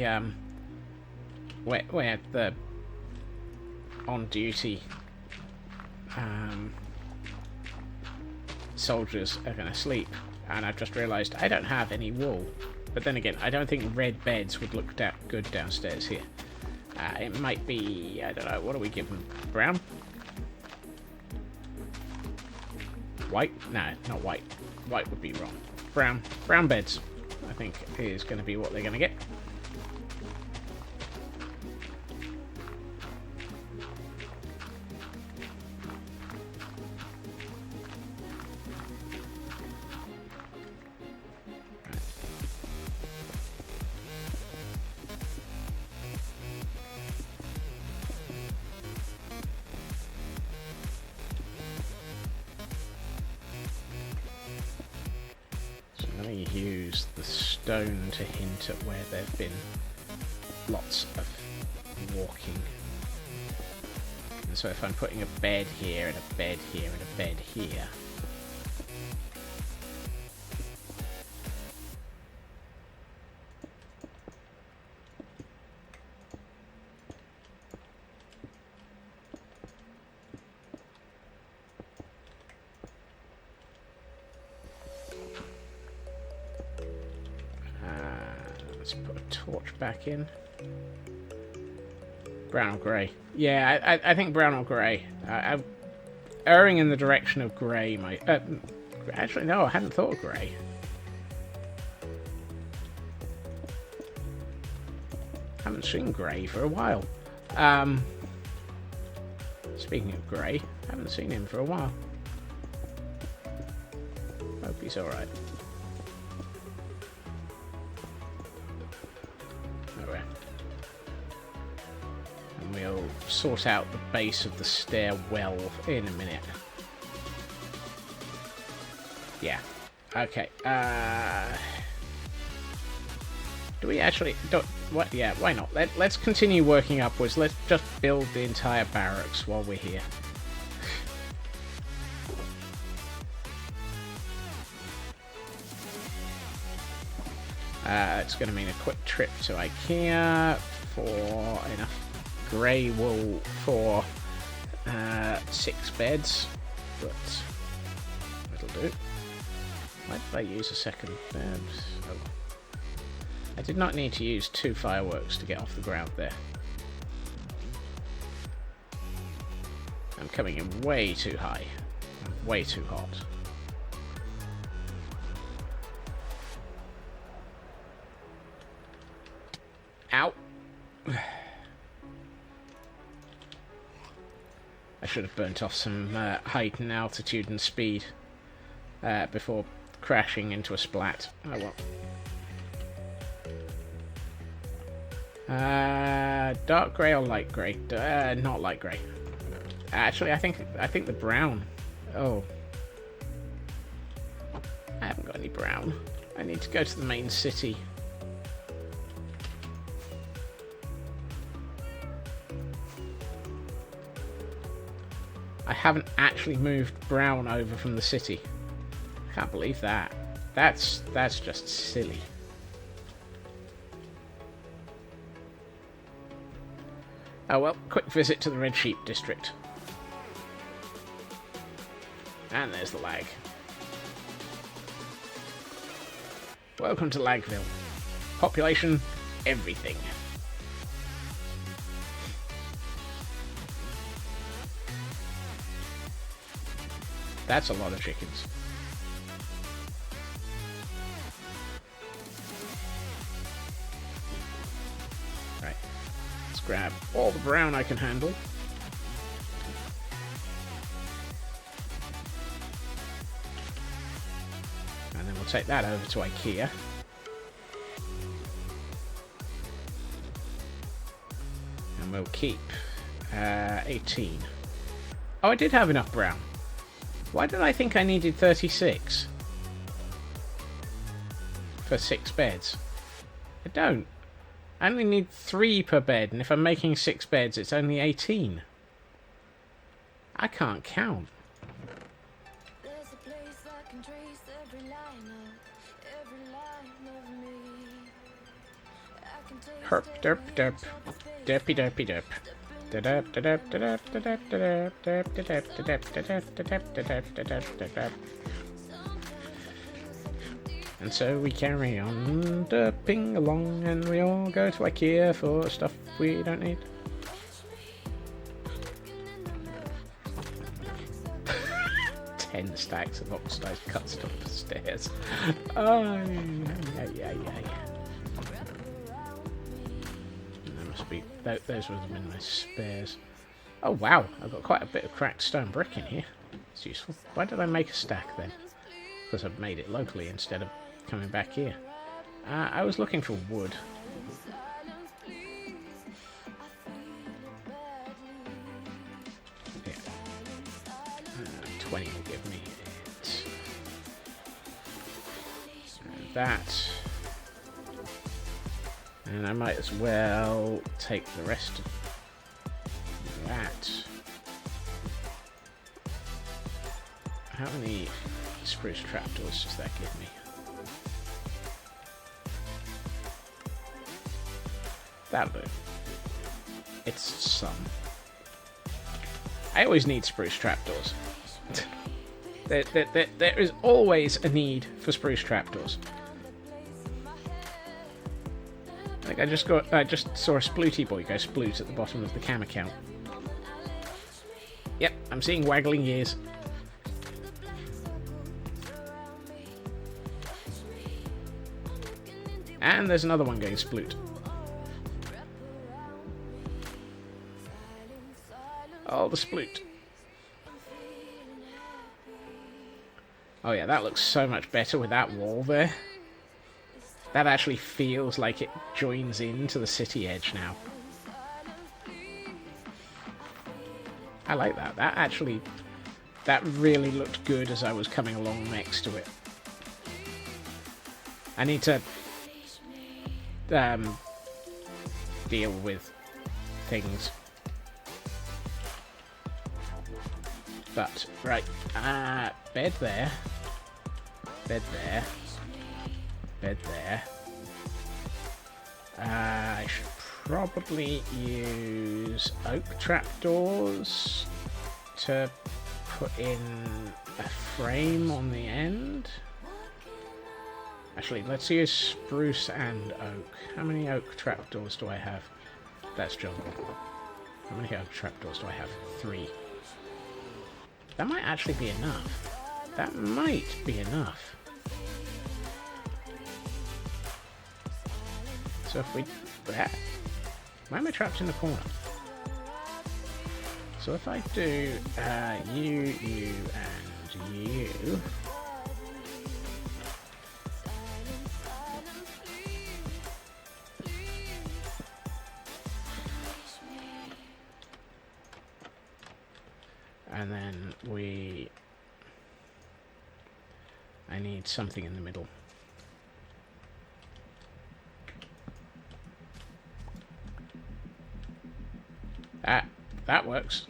where the on duty soldiers are going to sleep, and I've just realised I don't have any wool. But then again, I don't think red beds would look good downstairs here. It might be, I don't know, what do we give them? Brown? White? No, not white. White would be wrong. Brown beds, I think, is going to be what they're going to get. use the stone to hint at where there have been lots of walking. And so if I'm putting a bed here, and a bed here, and a bed here... let's put a torch back in. Brown or grey? Yeah, I think brown or grey. I'm erring in the direction of grey. Actually, no, I hadn't thought of grey. Haven't seen grey for a while. Speaking of grey, haven't seen him for a while. Hope he's alright. We'll sort out the base of the stairwell in a minute. Yeah. Okay. Do we actually... What? Yeah, why not? Let's continue working upwards. Let's just build the entire barracks while we're here. It's going to mean a quick trip to IKEA for enough grey wool for 6 beds, but it'll do. Why did I use a second bed? Oh. I did not need to use 2 fireworks to get off the ground there. I'm coming in way too high. I'm way too hot. Ow! I should have burnt off some height and altitude and speed before crashing into a splat. Oh well. Dark grey or light grey? Not light grey. Actually, I think the brown. Oh, I haven't got any brown. I need to go to the main city. I haven't actually moved brown over from the city. I can't believe that. That's just silly. Oh well, quick visit to the Red Sheep district. And there's the lag. Welcome to Lagville. Population, everything. That's a lot of chickens. Right. Let's grab all the brown I can handle. And then we'll take that over to IKEA. And we'll keep 18. Oh, I did have enough brown. Why did I think I needed 36 for 6 beds? I don't. I only need 3 per bed, and if I'm making 6 beds, it's only 18. I can't count. Herp derp derp. Derpy derpy derp. And so we carry on derping along, and we all go to IKEA for stuff we don't need. Ten stacks of oxidized custom stairs. Oh, yeah. Those would have been my spares. Oh wow, I've got quite a bit of cracked stone brick in here. It's useful. Why did I make a stack then? Because I've made it locally instead of coming back here. I was looking for wood. Yeah. 20 will give me it. that. And I might as well take the rest of that. How many spruce trapdoors does that give me? That'll do. It's some. I always need spruce trapdoors. There is always a need for spruce trapdoors. Like I just saw a splooty boy go sploot at the bottom of the cam account. Yep, I'm seeing waggling ears. And there's another one going sploot. Oh, the sploot. Oh yeah, that looks so much better with that wall there. That actually feels like it joins into the city edge now. I like that. That really looked good as I was coming along next to it. I need to deal with things. But, right, bed there, bed there, bed there. I should probably use oak trapdoors to put in a frame on the end. Actually, let's use spruce and oak. How many oak trapdoors do I have? That's jungle. How many oak trapdoors do I have? 3. That might actually be enough. That might be enough. So if we... Why am I trapped in the corner? So if I do you, and you... And then I need something in the middle. That works.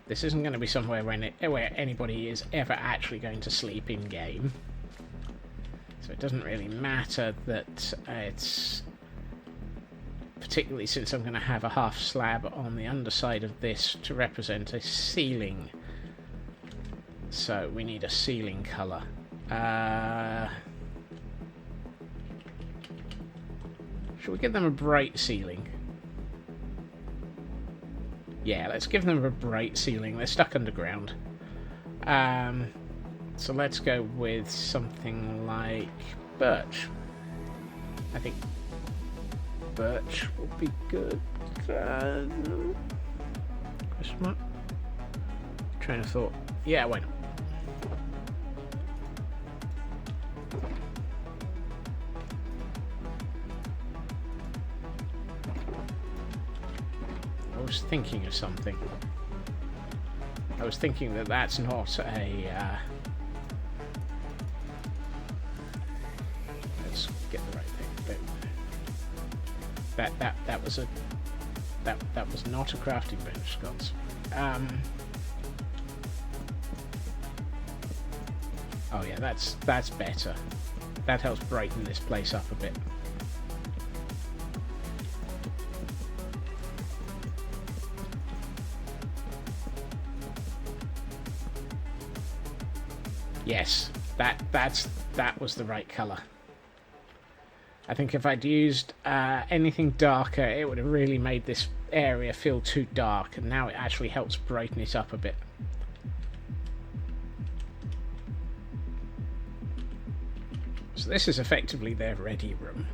This isn't going to be somewhere where anybody is ever actually going to sleep in game. So it doesn't really matter that it's... Particularly since I'm going to have a half slab on the underside of this to represent a ceiling. So we need a ceiling colour. Should we give them a bright ceiling? Yeah, let's give them a bright ceiling. They're stuck underground. So let's go with something like birch. I think birch will be good. Question mark? Train of thought. Yeah, why not? I was thinking of something. I was thinking that that's not a... let's get the right thing. That was not a crafting bench, Scots. Oh yeah, that's better. That helps brighten this place up a bit. Yes, that was the right colour. I think if I'd used anything darker, it would have really made this area feel too dark, and now it actually helps brighten it up a bit. So this is effectively their ready room.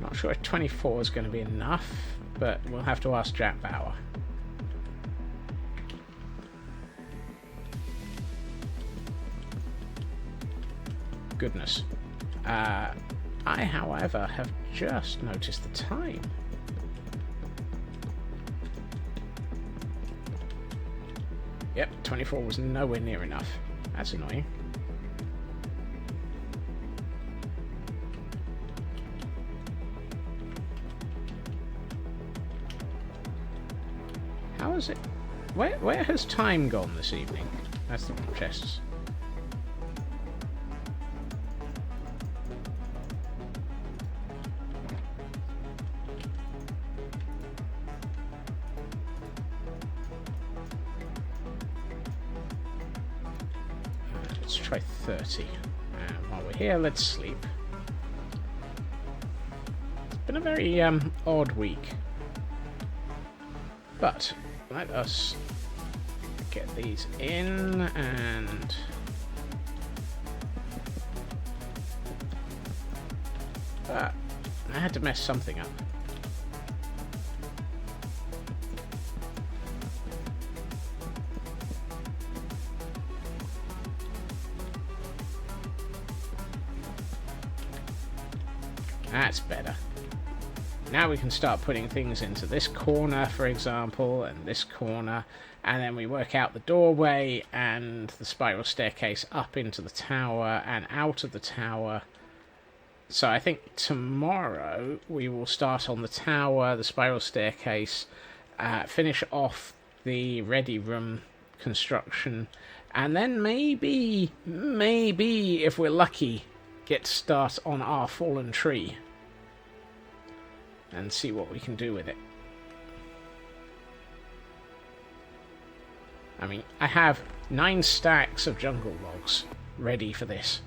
Not sure if 24 is going to be enough, but we'll have to ask Jack Bauer. Goodness. I, however, have just noticed the time. Yep, 24 was nowhere near enough. That's annoying. How is it? Where has time gone this evening? That's the chests. Let's try 30. And while we're here, let's sleep. It's been a very odd week. But let us get these in and I had to mess something up. That's better. Now we can start putting things into this corner, for example, and this corner, and then we work out the doorway and the spiral staircase up into the tower and out of the tower. So I think tomorrow we will start on the tower, the spiral staircase, finish off the ready room construction, and then maybe, if we're lucky, get to start on our fallen tree and see what we can do with it. I mean, I have 9 stacks of jungle logs ready for this.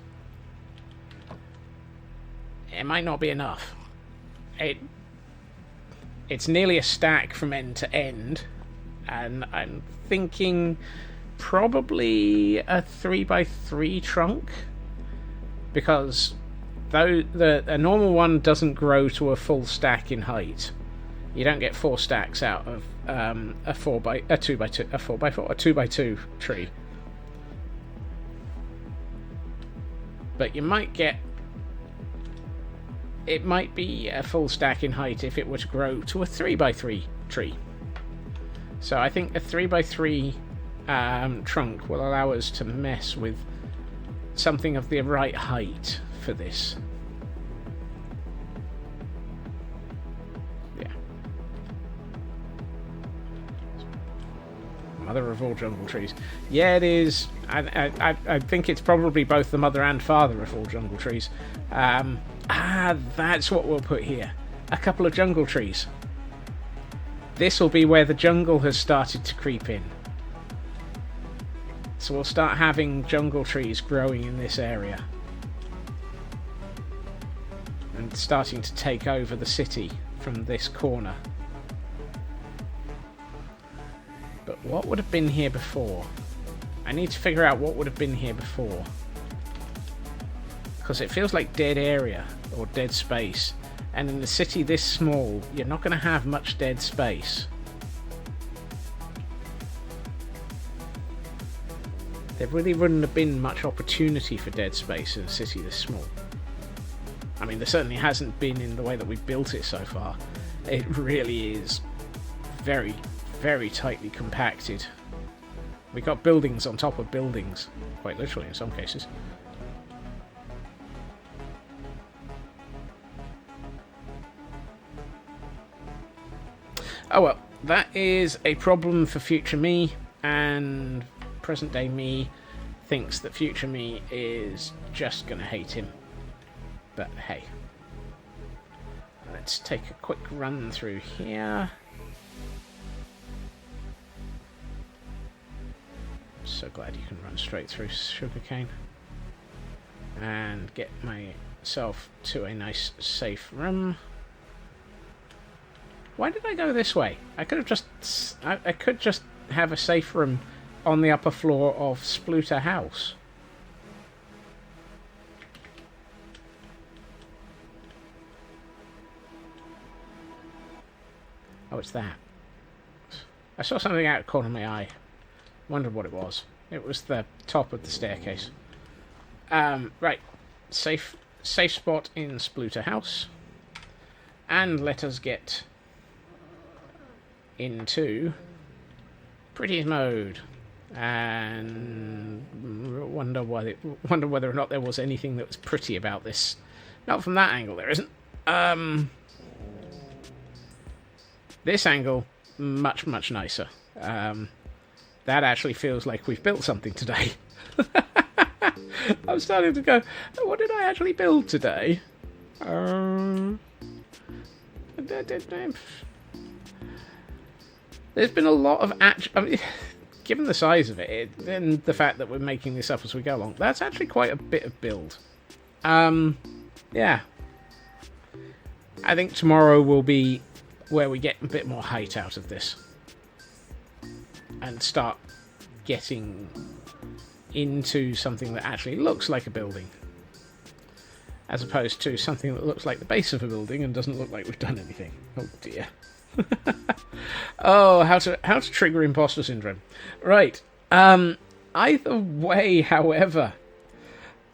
It might not be enough. It's nearly a stack from end to end, and I'm thinking probably a 3x3 trunk, because though a normal one doesn't grow to a full stack in height. You don't get 4 stacks out of a 2x2, a 4x4, a 2x2 tree. But you might get... It might be a full stack in height if it were to grow to a 3x3 tree. So I think a 3x3 trunk will allow us to mess with something of the right height for this. Yeah. Mother of all jungle trees. Yeah, it is. I think it's probably both the mother and father of all jungle trees. That's what we'll put here. A couple of jungle trees. This will be where the jungle has started to creep in. So we'll start having jungle trees growing in this area. And starting to take over the city from this corner. But what would have been here before? I need to figure out what would have been here before. Because it feels like dead area, or dead space. And in a city this small, you're not going to have much dead space. There really wouldn't have been much opportunity for dead space in a city this small. I mean, there certainly hasn't been in the way that we've built it so far. It really is very, very tightly compacted. We got buildings on top of buildings, quite literally in some cases. Oh well, that is a problem for future me, and present day me thinks that future me is just going to hate him. But hey. Let's take a quick run through here. So glad you can run straight through sugarcane. And get myself to a nice safe room. Why did I go this way? I could have just... I could just have a safe room on the upper floor of Spluter House. Oh, it's that. I saw something out of the corner of my eye. Wondered what it was. It was the top of the staircase. Right. Safe safe spot in Spluter House. And let us get into Pretties mode. And wonder whether or not there was anything that was pretty about this. Not from that angle, there isn't. This angle, much, much nicer. That actually feels like we've built something today. I'm starting to go, what did I actually build today? There's been a lot of given the size of it, and the fact that we're making this up as we go along, that's actually quite a bit of build. Yeah. I think tomorrow will be where we get a bit more height out of this. And start getting into something that actually looks like a building. As opposed to something that looks like the base of a building and doesn't look like we've done anything. Oh dear. Oh, how to trigger imposter syndrome. Right. Either way, however,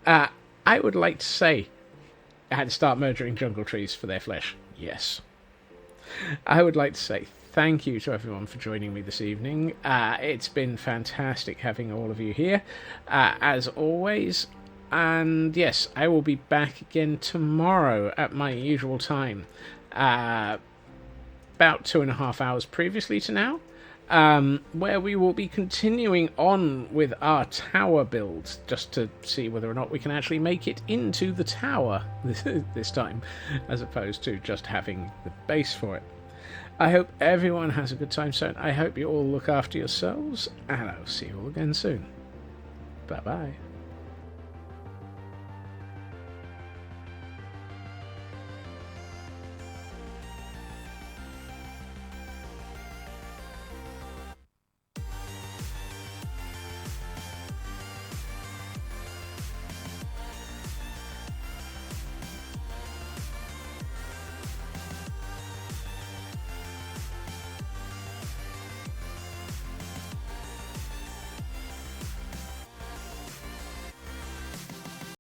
I would like to say I had to start murdering jungle trees for their flesh. Yes. I would like to say thank you to everyone for joining me this evening. It's been fantastic having all of you here, as always. And yes, I will be back again tomorrow at my usual time. About 2.5 hours previously to now. Where we will be continuing on with our tower build, just to see whether or not we can actually make it into the tower this time, as opposed to just having the base for it. I hope everyone has a good time, so I hope you all look after yourselves, and I'll see you all again soon. Bye-bye.